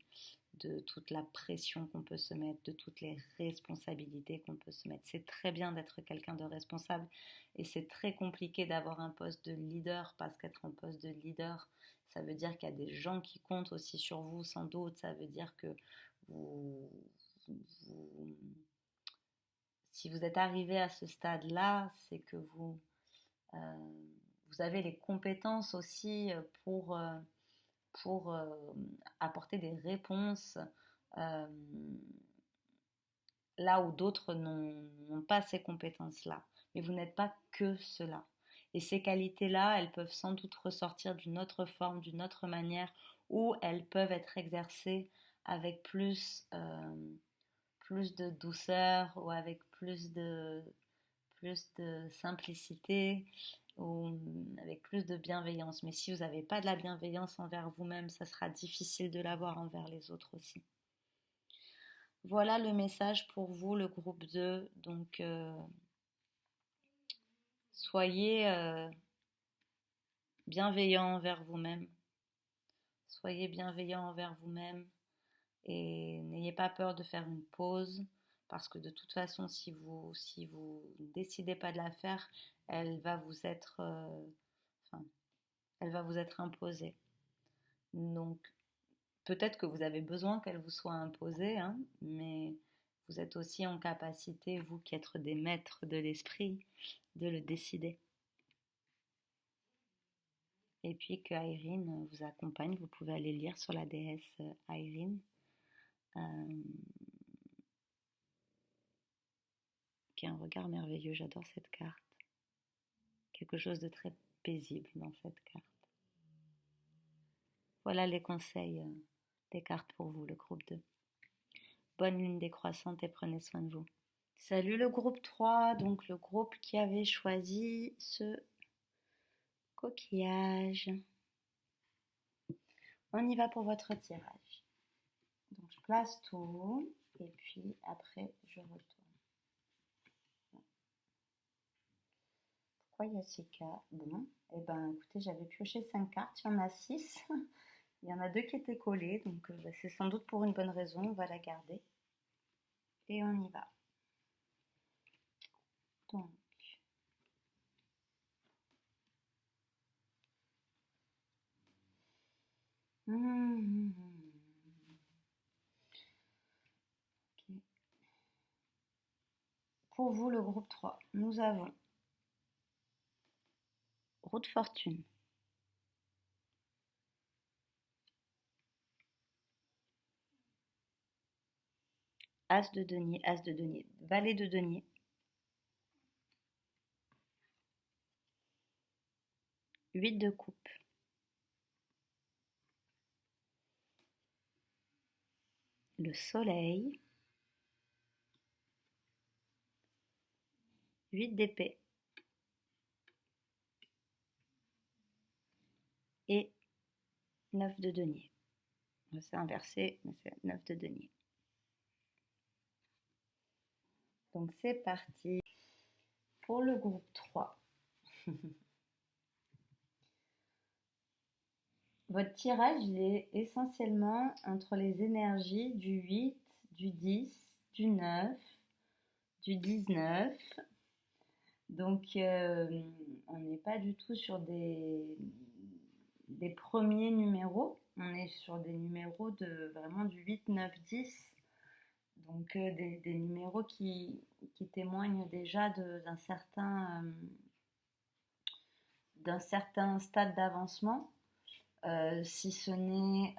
de toute la pression qu'on peut se mettre, de toutes les responsabilités qu'on peut se mettre. C'est très bien d'être quelqu'un de responsable et c'est très compliqué d'avoir un poste de leader parce qu'être en poste de leader, ça veut dire qu'il y a des gens qui comptent aussi sur vous sans doute. Ça veut dire que vous, vous- si vous êtes arrivé à ce stade-là, c'est que euh, vous avez les compétences aussi pour apporter des réponses euh, là où d'autres n'ont pas ces compétences-là. Mais vous n'êtes pas que cela. Et ces qualités-là, elles peuvent sans doute ressortir d'une autre forme, d'une autre manière, ou elles peuvent être exercées avec plus de douceur ou avec plus de simplicité ou avec plus de bienveillance. Mais si vous n'avez pas de la bienveillance envers vous-même, ça sera difficile de l'avoir envers les autres aussi. Voilà le message pour vous, le groupe 2. Donc, soyez bienveillant envers vous-même. Soyez bienveillant envers vous-même et n'ayez pas peur de faire une pause parce que de toute façon, si vous ne décidez pas de la faire, elle va vous être, enfin, elle va vous être imposée. Donc, peut-être que vous avez besoin qu'elle vous soit imposée, hein, mais vous êtes aussi en capacité, vous qui êtes des maîtres de l'esprit, de le décider. Et puis que Irene vous accompagne, vous pouvez aller lire sur la déesse Irene, qui a un regard merveilleux, j'adore cette carte. Quelque chose de très paisible dans cette carte. Voilà les conseils des cartes pour vous, le groupe 2. Bonne lune décroissante et prenez soin de vous. Salut le groupe 3, donc le groupe qui avait choisi ce coquillage. On y va pour votre tirage. Donc je place tout et puis après je retourne. Pourquoi il y a 6 cartes? Bon, et ben écoutez, j'avais pioché 5 cartes, il y en a 6. Il y en a 2 qui étaient collées, donc c'est sans doute pour une bonne raison, on va la garder. Et on y va. Donc, okay. Pour vous, le groupe 3, nous avons roue de fortune, as de denier, valet de denier, huit de coupe, le soleil, 8 d'épée et 9 de denier. C'est inversé, mais c'est 9 de denier. Donc c'est parti pour le groupe 3. Votre tirage, il est essentiellement entre les énergies du 8, du 10, du 9, du 19. Donc, on n'est pas du tout sur des premiers numéros. On est sur des numéros de vraiment du 8, 9, 10. Donc, des numéros qui témoignent déjà d'un certain stade d'avancement. Si ce n'est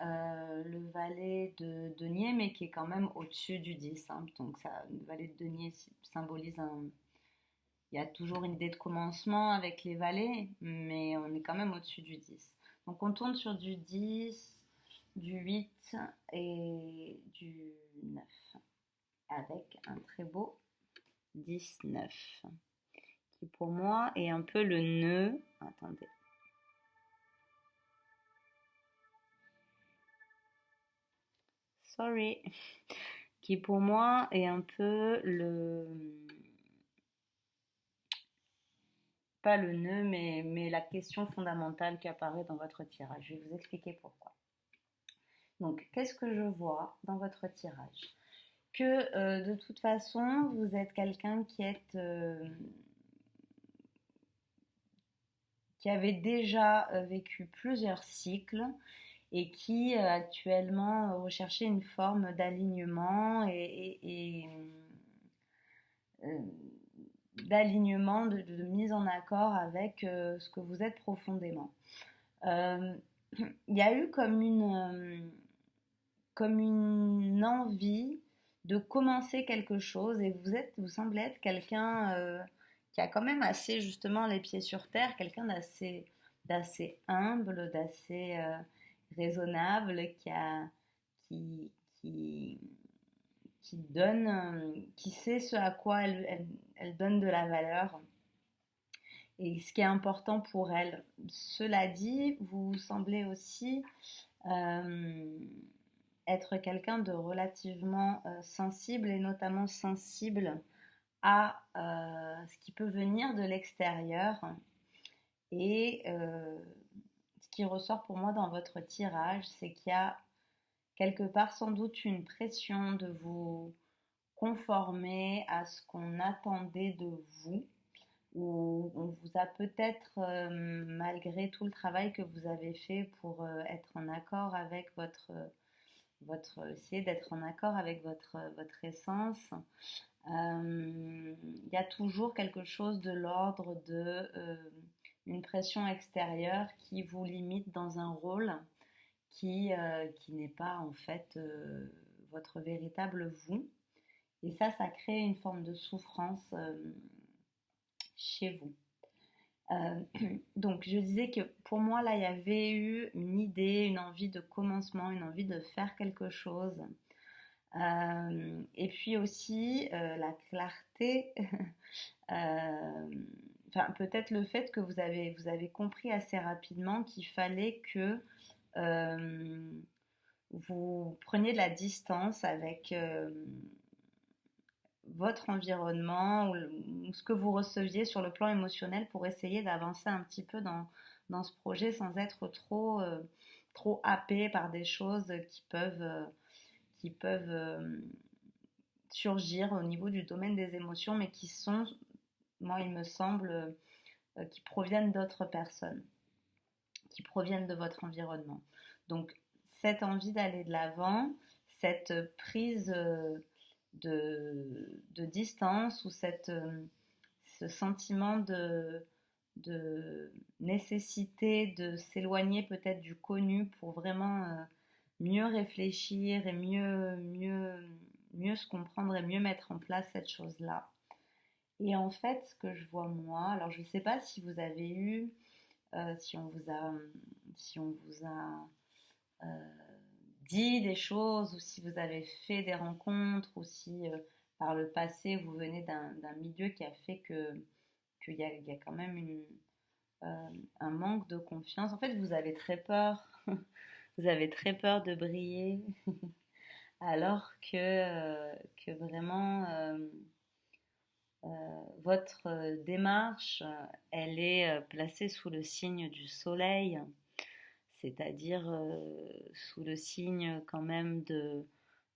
le valet de denier, mais qui est quand même au-dessus du 10. Hein. Donc, le valet de denier symbolise il y a toujours une idée de commencement avec les valets, mais on est quand même au-dessus du 10. Donc, on tourne sur du 10, du 8 et du 9, avec un très beau 19, qui pour moi est un peu le nœud. Attendez. Sorry. Qui pour moi est un peu pas le nœud, mais la question fondamentale qui apparaît dans votre tirage. Je vais vous expliquer pourquoi. Donc, qu'est-ce que je vois dans votre tirage? Que de toute façon, vous êtes quelqu'un qui avait déjà vécu plusieurs cycles et qui actuellement recherchait une forme d'alignement euh, d'alignement, de mise en accord avec ce que vous êtes profondément. Euh, il y a eu comme une envie de commencer quelque chose et vous semblez être quelqu'un qui a quand même assez justement les pieds sur terre, quelqu'un d'assez humble, d'assez raisonnable, qui, qui, qui donne, qui sait ce à quoi elle donne de la valeur et ce qui est important pour elle. Cela dit, vous semblez aussi euh, être quelqu'un de relativement sensible et notamment sensible à ce qui peut venir de l'extérieur. Et ce qui ressort pour moi dans votre tirage, c'est qu'il y a quelque part sans doute une pression de vous conformer à ce qu'on attendait de vous, ou on vous a peut-être, malgré tout le travail que vous avez fait pour être en accord avec essayer d'être en accord avec votre essence, il y a toujours quelque chose de l'ordre de une pression extérieure qui vous limite dans un rôle qui n'est pas en fait votre véritable vous. Et ça crée une forme de souffrance chez vous. Donc je disais que pour moi là il y avait eu une idée, une envie de commencement, une envie de faire quelque chose. Et puis aussi la clarté, enfin peut-être le fait que vous avez compris assez rapidement qu'il fallait que euh, vous preniez de la distance avec votre environnement ou ce que vous receviez sur le plan émotionnel pour essayer d'avancer un petit peu dans ce projet sans être trop happé par des choses qui peuvent surgir au niveau du domaine des émotions, mais qui sont, moi il me semble, qui proviennent d'autres personnes, qui proviennent de votre environnement. Donc cette envie d'aller de l'avant, cette prise de distance ou ce sentiment de nécessité de s'éloigner peut-être du connu pour vraiment mieux réfléchir et mieux se comprendre et mieux mettre en place cette chose-là. Et en fait, ce que je vois moi, alors je ne sais pas si vous avez eu, si on vous a dit des choses ou si vous avez fait des rencontres ou si par le passé vous venez d'un milieu qui a fait qu'il y a quand même un manque de confiance. En fait, vous avez très peur, vous avez très peur de briller alors que vraiment votre démarche, elle est placée sous le signe du soleil, c'est-à-dire sous le signe quand même de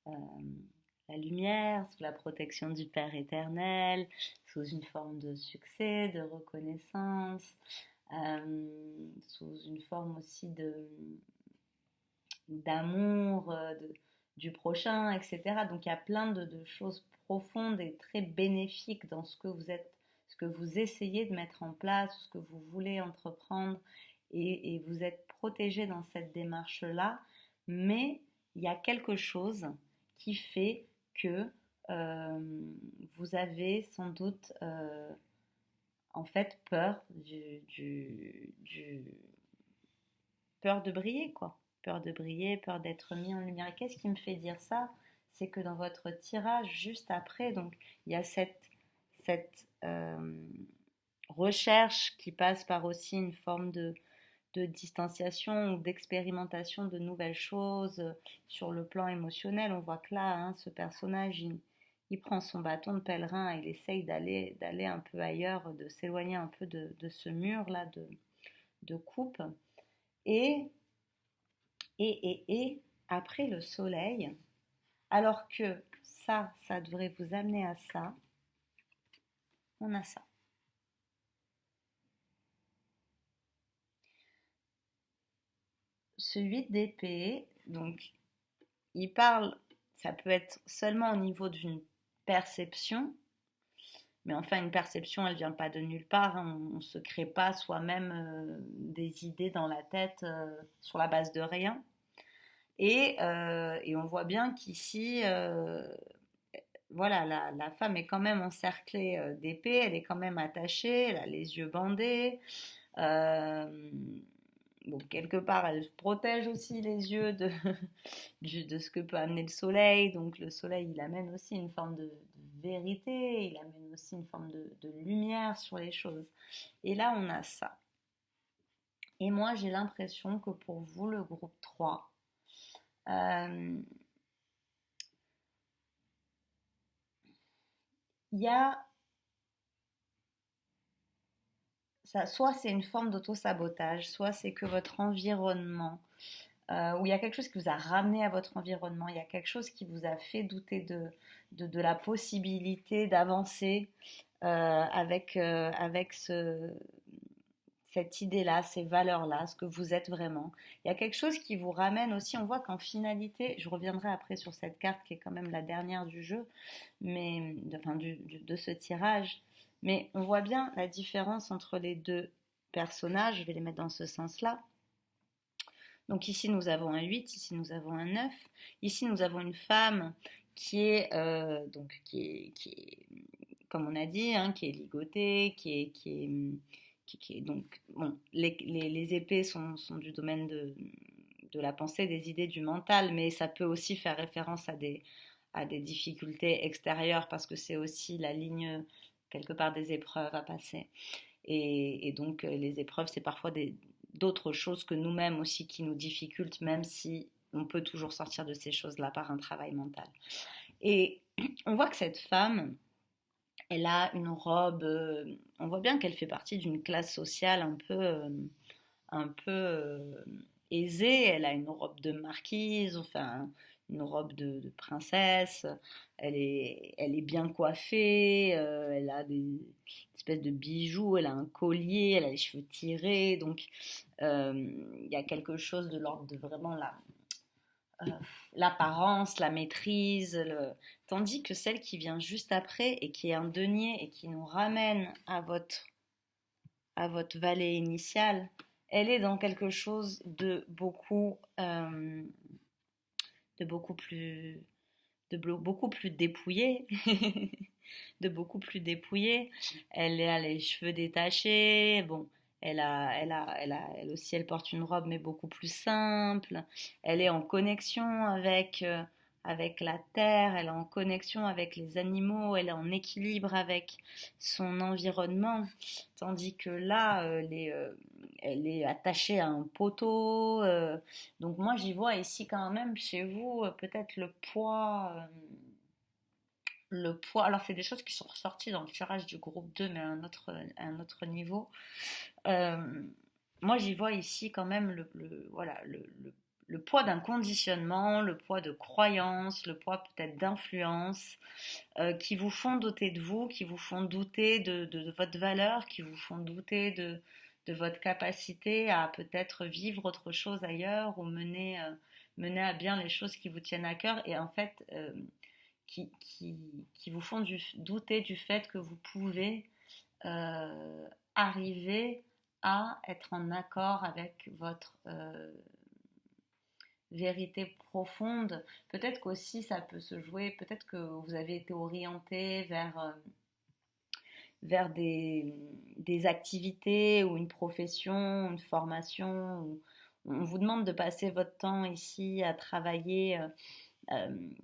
euh, la lumière, sous la protection du Père éternel, sous une forme de succès, de reconnaissance, sous une forme aussi d'amour du prochain, etc. Donc il y a plein de choses profondes et très bénéfiques dans ce que vous êtes, ce que vous essayez de mettre en place, ce que vous voulez entreprendre, et vous êtes protégé dans cette démarche-là, mais il y a quelque chose qui fait que vous avez sans doute en fait peur peur de briller, quoi. Peur de briller, peur d'être mis en lumière. Et qu'est-ce qui me fait dire ça? C'est que dans votre tirage, juste après, donc il y a cette recherche qui passe par aussi une forme de distanciation ou d'expérimentation de nouvelles choses sur le plan émotionnel. On voit que là, hein, ce personnage, il prend son bâton de pèlerin, il essaye d'aller un peu ailleurs, de s'éloigner un peu de ce mur-là de coupe. Et après le soleil, alors que ça devrait vous amener à ça, on a ça. Ce 8 d'épée, donc il parle, ça peut être seulement au niveau d'une perception, mais enfin une perception, elle vient pas de nulle part, hein. On ne se crée pas soi-même des idées dans la tête sur la base de rien. Et on voit bien qu'ici, voilà, la femme est quand même encerclée d'épées, elle est quand même attachée, elle a les yeux bandés. Euh, donc quelque part, elle protège aussi les yeux de ce que peut amener le soleil. Donc le soleil, il amène aussi une forme de vérité, il amène aussi une forme de lumière sur les choses. Et là, on a ça. Et moi, j'ai l'impression que pour vous, le groupe 3, il y a ça, soit c'est une forme d'auto-sabotage, soit c'est que votre environnement, où il y a quelque chose qui vous a ramené à votre environnement, il y a quelque chose qui vous a fait douter de la possibilité d'avancer avec cette idée-là, ces valeurs-là, ce que vous êtes vraiment. Il y a quelque chose qui vous ramène aussi, on voit qu'en finalité, je reviendrai après sur cette carte qui est quand même la dernière du jeu, mais enfin de ce tirage, mais on voit bien la différence entre les deux personnages, je vais les mettre dans ce sens-là. Donc ici nous avons un 8, ici nous avons un 9, ici nous avons une femme qui est, comme on a dit, hein, qui est ligotée, donc, bon, les épées sont du domaine de la pensée, des idées, du mental, mais ça peut aussi faire référence à des difficultés extérieures parce que c'est aussi la ligne quelque part des épreuves à passer. Et donc les épreuves, c'est parfois d'autres choses que nous-mêmes aussi qui nous difficultent, même si on peut toujours sortir de ces choses-là par un travail mental. Et on voit que cette femme, elle a une robe, on voit bien qu'elle fait partie d'une classe sociale un peu aisée. Elle a une robe de marquise, enfin une robe de princesse. Elle est bien coiffée, elle a des espèces de bijoux, elle a un collier, elle a les cheveux tirés. Donc il y a quelque chose de l'ordre de vraiment euh, l'apparence, la maîtrise, tandis que celle qui vient juste après et qui est un denier et qui nous ramène à votre vallée initiale, elle est dans quelque chose de beaucoup plus, beaucoup plus dépouillé, de beaucoup plus dépouillé. Elle a les cheveux détachés, bon. Elle aussi, elle porte une robe, mais beaucoup plus simple. Elle est en connexion avec la terre, elle est en connexion avec les animaux, elle est en équilibre avec son environnement. Tandis que là, elle est attachée à un poteau. Donc moi, j'y vois ici quand même chez vous peut-être le poids. Le poids, alors c'est des choses qui sont ressorties dans le tirage du groupe 2 mais à un autre niveau. Euh, Moi j'y vois ici quand même voilà, le poids d'un conditionnement, le poids de croyances, le poids peut-être d'influence qui vous font douter de vous, qui vous font douter de votre valeur, qui vous font douter de votre capacité à peut-être vivre autre chose ailleurs ou mener à bien les choses qui vous tiennent à cœur et en fait qui vous font douter du fait que vous pouvez arriver à être en accord avec votre vérité profonde. Peut-être qu'aussi ça peut se jouer, peut-être que vous avez été orienté vers des activités ou une profession, une formation. On vous demande de passer votre temps ici à travailler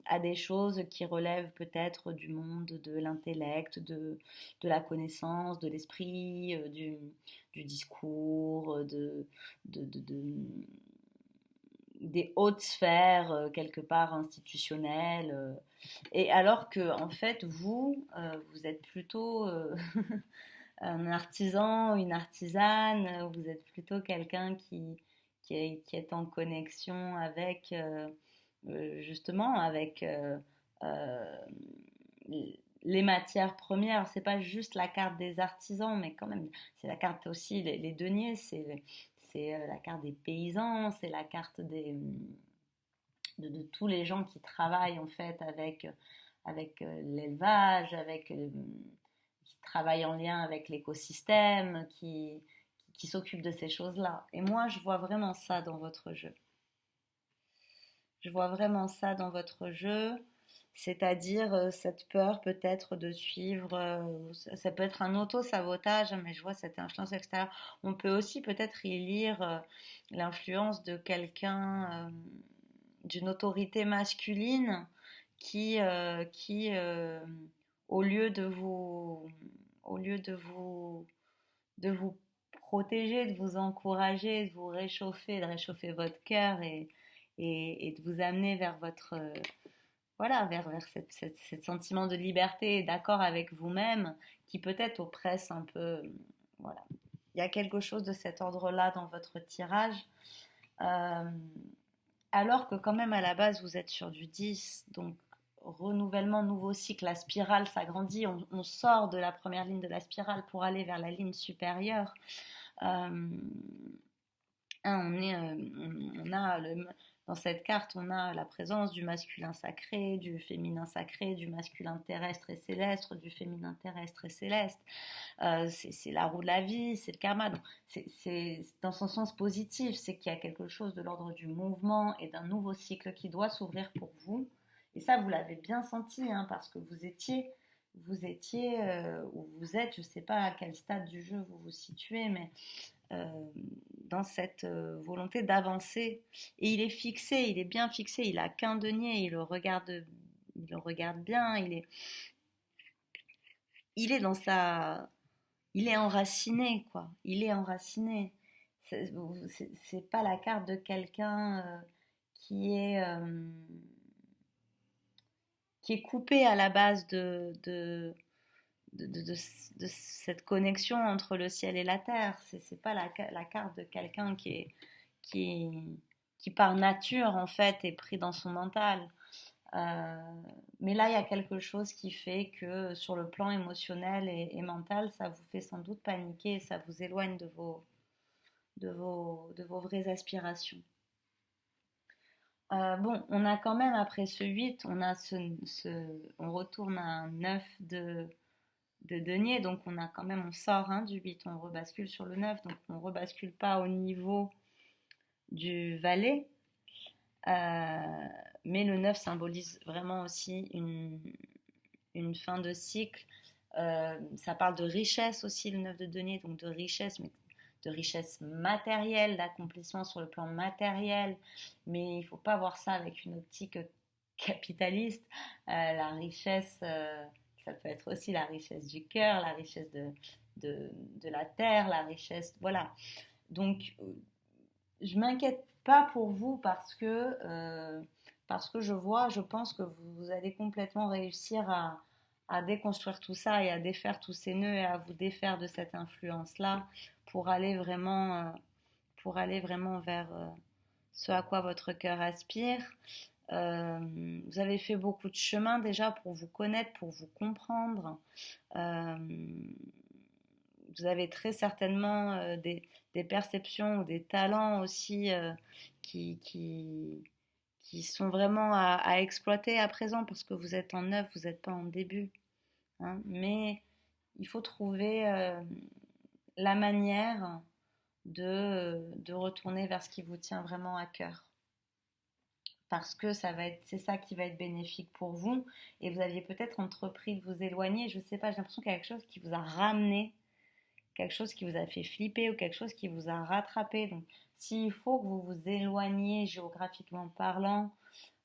à des choses qui relèvent peut-être du monde de l'intellect, de la connaissance, de l'esprit, du discours, des hautes sphères quelque part institutionnelles. Et alors que en fait vous, vous êtes plutôt un artisan, une artisane, vous êtes plutôt quelqu'un qui est en connexion avec justement avec euh, les matières premières. C'est pas juste la carte des artisans, mais quand même, c'est la carte aussi, les deniers, c'est la carte des paysans, c'est la carte de tous les gens qui travaillent en fait avec l'élevage, qui travaillent en lien avec l'écosystème, qui s'occupent de ces choses-là. Et moi, je vois vraiment ça dans votre jeu. Je vois vraiment ça dans votre jeu, c'est-à-dire cette peur peut-être de suivre, ça peut être un auto-sabotage, mais je vois cette influence extérieure. On peut aussi peut-être y lire l'influence de quelqu'un, d'une autorité masculine qui au lieu de vous, au lieu de vous protéger, de vous encourager, de vous réchauffer, de réchauffer votre cœur et de vous amener vers votre, voilà, vers cette sentiment de liberté et d'accord avec vous-même qui peut-être oppresse un peu, voilà. Il y a quelque chose de cet ordre-là dans votre tirage. Euh, Alors que quand même à la base vous êtes sur du 10, donc renouvellement, nouveau cycle, la spirale s'agrandit, on sort de la première ligne de la spirale pour aller vers la ligne supérieure. Euh, on a dans cette carte, on a la présence du masculin sacré, du féminin sacré, du masculin terrestre et céleste, du féminin terrestre et céleste. C'est la roue de la vie, c'est le karma. Donc, c'est dans son sens positif, c'est qu'il y a quelque chose de l'ordre du mouvement et d'un nouveau cycle qui doit s'ouvrir pour vous. Et ça, vous l'avez bien senti, hein, parce que vous étiez ou vous êtes, je ne sais pas à quel stade du jeu vous vous situez, mais euh, dans cette volonté d'avancer. Et il est fixé, il est bien fixé, il a qu'un denier, il le regarde bien, il est dans sa, il est enraciné, quoi. Il est enraciné. C'est pas la carte de quelqu'un qui est euh, qui est coupé à la base de cette connexion entre le ciel et la terre. C'est pas la carte de quelqu'un qui, qui par nature en fait est pris dans son mental. Euh, mais là, il y a quelque chose qui fait que sur le plan émotionnel et mental, ça vous fait sans doute paniquer et ça vous éloigne de vos vraies aspirations. Bon, on a quand même, après ce 8, on a on retourne à un 9 de denier, donc on a quand même, on sort hein, du 8, on rebascule sur le 9, donc on rebascule pas au niveau du valet, euh, mais le 9 symbolise vraiment aussi une fin de cycle. Ça parle de richesse aussi, le 9 de denier, donc de richesse, mais de richesse matérielle, d'accomplissement sur le plan matériel, mais il ne faut pas voir ça avec une optique capitaliste. La richesse, ça peut être aussi la richesse du cœur, la richesse de la terre, la richesse, voilà. Donc, je m'inquiète pas pour vous parce que je pense que vous allez complètement réussir à déconstruire tout ça et à défaire tous ces nœuds et à vous défaire de cette influence-là pour aller pour aller vraiment vers ce à quoi votre cœur aspire. Vous avez fait beaucoup de chemin déjà pour vous connaître, pour vous comprendre. Euh, Vous avez très certainement des perceptions ou des talents aussi qui sont vraiment à exploiter à présent parce que vous êtes en neuf, vous n'êtes pas en début. Hein. Mais il faut trouver la manière de retourner vers ce qui vous tient vraiment à cœur. Parce que c'est ça qui va être bénéfique pour vous. Et vous aviez peut-être entrepris de vous éloigner. Je ne sais pas, j'ai l'impression qu'il y a quelque chose qui vous a ramené, quelque chose qui vous a fait flipper ou quelque chose qui vous a rattrapé. Donc, s'il faut que vous vous éloigniez géographiquement parlant,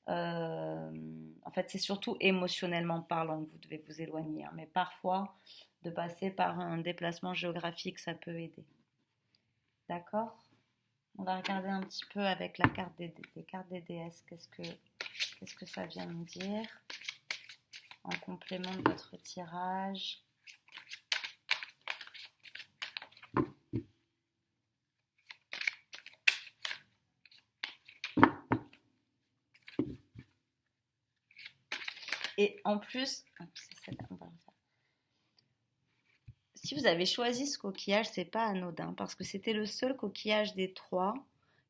en fait, c'est surtout émotionnellement parlant que vous devez vous éloigner. Hein. Mais parfois, de passer par un déplacement géographique, ça peut aider. D'accord? On va regarder un petit peu avec la carte les cartes des déesses. Qu'est-ce que ça vient me dire en complément de votre tirage? Et en plus, on va le faire. Si vous avez choisi ce coquillage, c'est pas anodin parce que c'était le seul coquillage des 3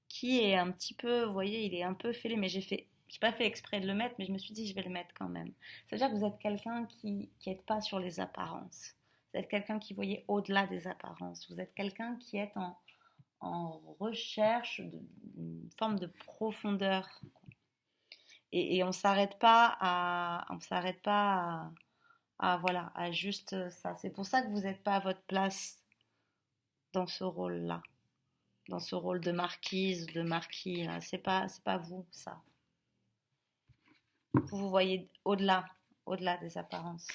qui est un petit peu, vous voyez, il est un peu fêlé, mais j'ai pas fait exprès de le mettre, mais je me suis dit je vais le mettre quand même. Ça veut dire que vous êtes quelqu'un qui n'est pas sur les apparences. Vous êtes quelqu'un qui voyait au-delà des apparences. Vous êtes quelqu'un qui est en recherche d'une forme de profondeur. Et on s'arrête pas voilà, à juste ça. C'est pour ça que vous n'êtes pas à votre place dans ce rôle-là, dans ce rôle de marquise, de marquis. Là. C'est pas vous, ça. Vous vous voyez au-delà des apparences.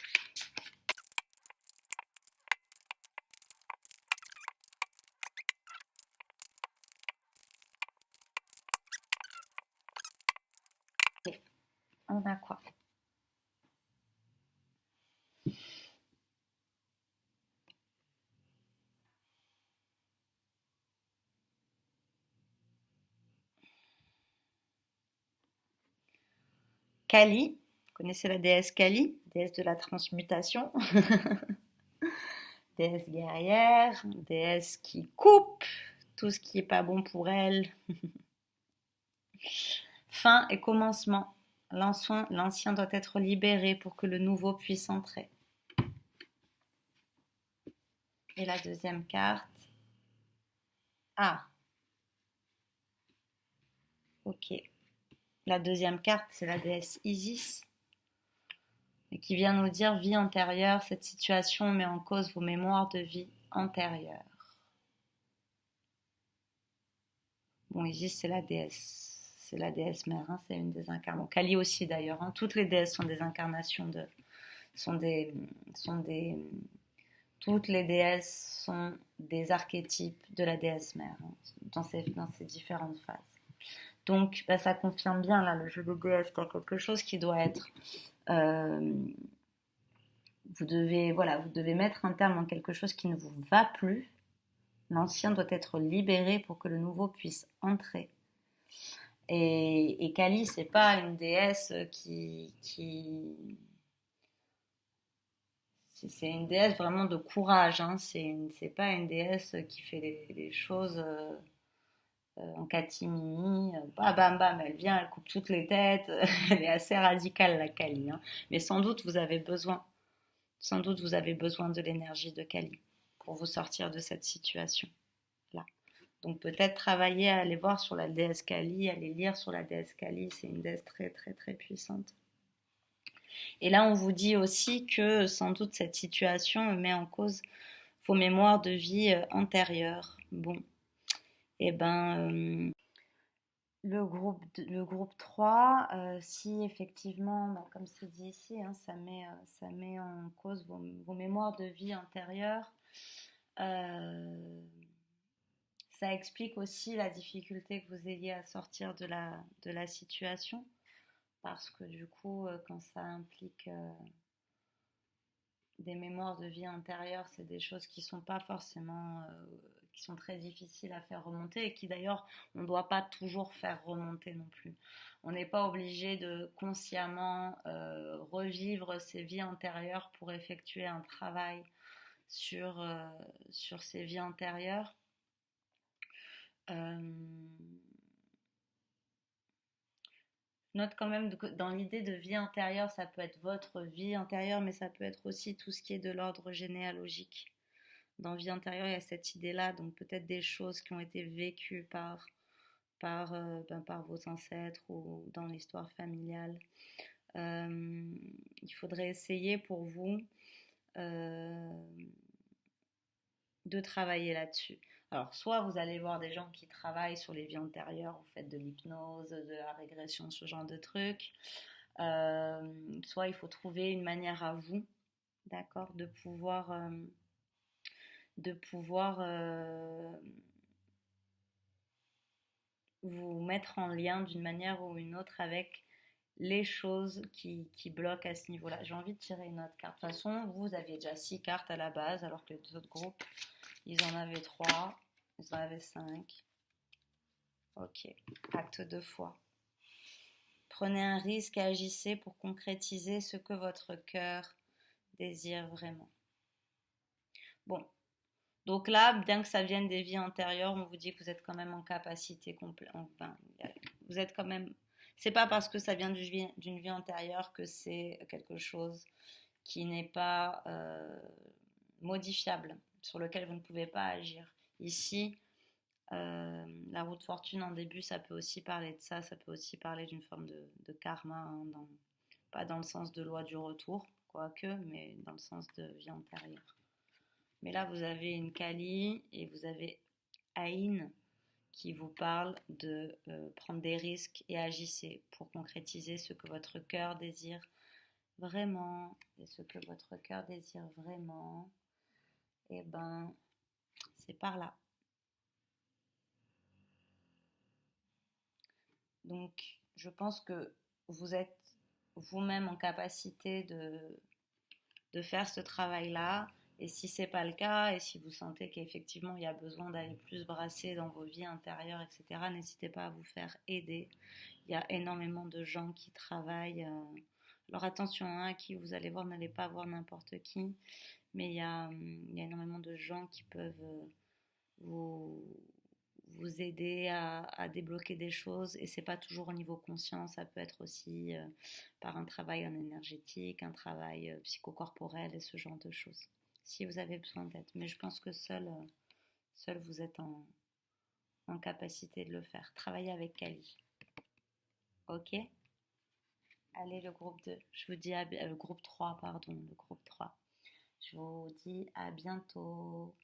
Et on a quoi? Kali, vous connaissez la déesse Kali, déesse de la transmutation, déesse guerrière, déesse qui coupe tout ce qui n'est pas bon pour elle. Fin et commencement. L'ancien doit être libéré pour que le nouveau puisse entrer. Et la deuxième carte. Ah, ok. La deuxième carte, c'est la déesse Isis, et qui vient nous dire vie antérieure. Cette situation met en cause vos mémoires de vie antérieure. Bon, Isis, c'est la déesse. C'est la déesse mère, hein, c'est une des incarnations. Kali aussi d'ailleurs. Hein, toutes les déesses sont des incarnations de. Toutes les déesses sont des archétypes de la déesse mère hein, dans ces différentes phases. Donc, ça confirme bien là le jeu de déesse dans quelque chose qui doit être. Vous devez mettre un terme à quelque chose qui ne vous va plus. L'ancien doit être libéré pour que le nouveau puisse entrer. Et Kali, c'est pas une déesse c'est une déesse vraiment de courage. Hein. C'est pas une déesse qui fait les choses en catimini. Bam, bam, bam, elle vient, elle coupe toutes les têtes. Elle est assez radicale, la Kali. Hein. Mais sans doute, vous avez besoin de l'énergie de Kali pour vous sortir de cette situation-là. Donc peut-être travailler à aller voir sur la déesse Kali, aller lire sur la déesse Kali. C'est une déesse très, très, très puissante. Et là, on vous dit aussi que sans doute cette situation met en cause vos mémoires de vie antérieures. Bon, et ben, le groupe 3, si effectivement, comme c'est dit ici, hein, ça met en cause vos mémoires de vie antérieures, ça explique aussi la difficulté que vous ayez à sortir de la situation. Parce que du coup, quand ça implique des mémoires de vie antérieure, c'est des choses qui sont pas forcément, qui sont très difficiles à faire remonter et qui d'ailleurs, on ne doit pas toujours faire remonter non plus. On n'est pas obligé de consciemment revivre ces vies antérieures pour effectuer un travail sur ces vies antérieures. Note quand même que dans l'idée de vie antérieure, ça peut être votre vie antérieure, mais ça peut être aussi tout ce qui est de l'ordre généalogique. Dans vie antérieure, il y a cette idée-là, donc peut-être des choses qui ont été vécues par vos ancêtres ou dans l'histoire familiale. Il faudrait essayer pour vous de travailler là-dessus. Alors, soit vous allez voir des gens qui travaillent sur les vies antérieures, vous faites de l'hypnose, de la régression, ce genre de trucs. Soit il faut trouver une manière à vous, d'accord, de pouvoir vous mettre en lien d'une manière ou une autre avec les choses qui bloquent à ce niveau-là. J'ai envie de tirer une autre carte. De toute façon, vous aviez déjà 6 cartes à la base, alors que les deux autres groupes, ils en avaient 3, ils en avaient 5. Ok, acte de foi. Prenez un risque et agissez pour concrétiser ce que votre cœur désire vraiment. Bon, donc là, bien que ça vienne des vies antérieures, on vous dit que vous êtes quand même en capacité complète. Enfin, vous êtes quand même. C'est pas parce que ça vient d'une vie antérieure que c'est quelque chose qui n'est pas modifiable, sur lequel vous ne pouvez pas agir. Ici, la roue de fortune en début, ça peut aussi parler de ça, ça peut aussi parler d'une forme de karma, hein, pas dans le sens de loi du retour, quoique, mais dans le sens de vie antérieure. Mais là, vous avez une Kali et vous avez Aïn qui vous parle de prendre des risques et agissez pour concrétiser ce que votre cœur désire vraiment. Et ce que votre cœur désire vraiment, et ben, c'est par là. Donc, je pense que vous êtes vous-même en capacité de faire ce travail-là. Et si ce n'est pas le cas, et si vous sentez qu'effectivement il y a besoin d'aller plus brasser dans vos vies intérieures, etc., n'hésitez pas à vous faire aider. Il y a énormément de gens qui travaillent. Alors attention, hein, qui vous allez voir, n'allez pas voir n'importe qui, mais il y a énormément de gens qui peuvent vous, vous aider à débloquer des choses, et c'est pas toujours au niveau conscient, ça peut être aussi par un travail en énergétique, un travail psychocorporel et ce genre de choses, si vous avez besoin d'aide. Mais je pense que seul vous êtes en capacité de le faire. Travaillez avec Kali. Ok? Allez, le groupe 2. Je vous dis le groupe 3, pardon, le groupe 3. Je vous dis à bientôt.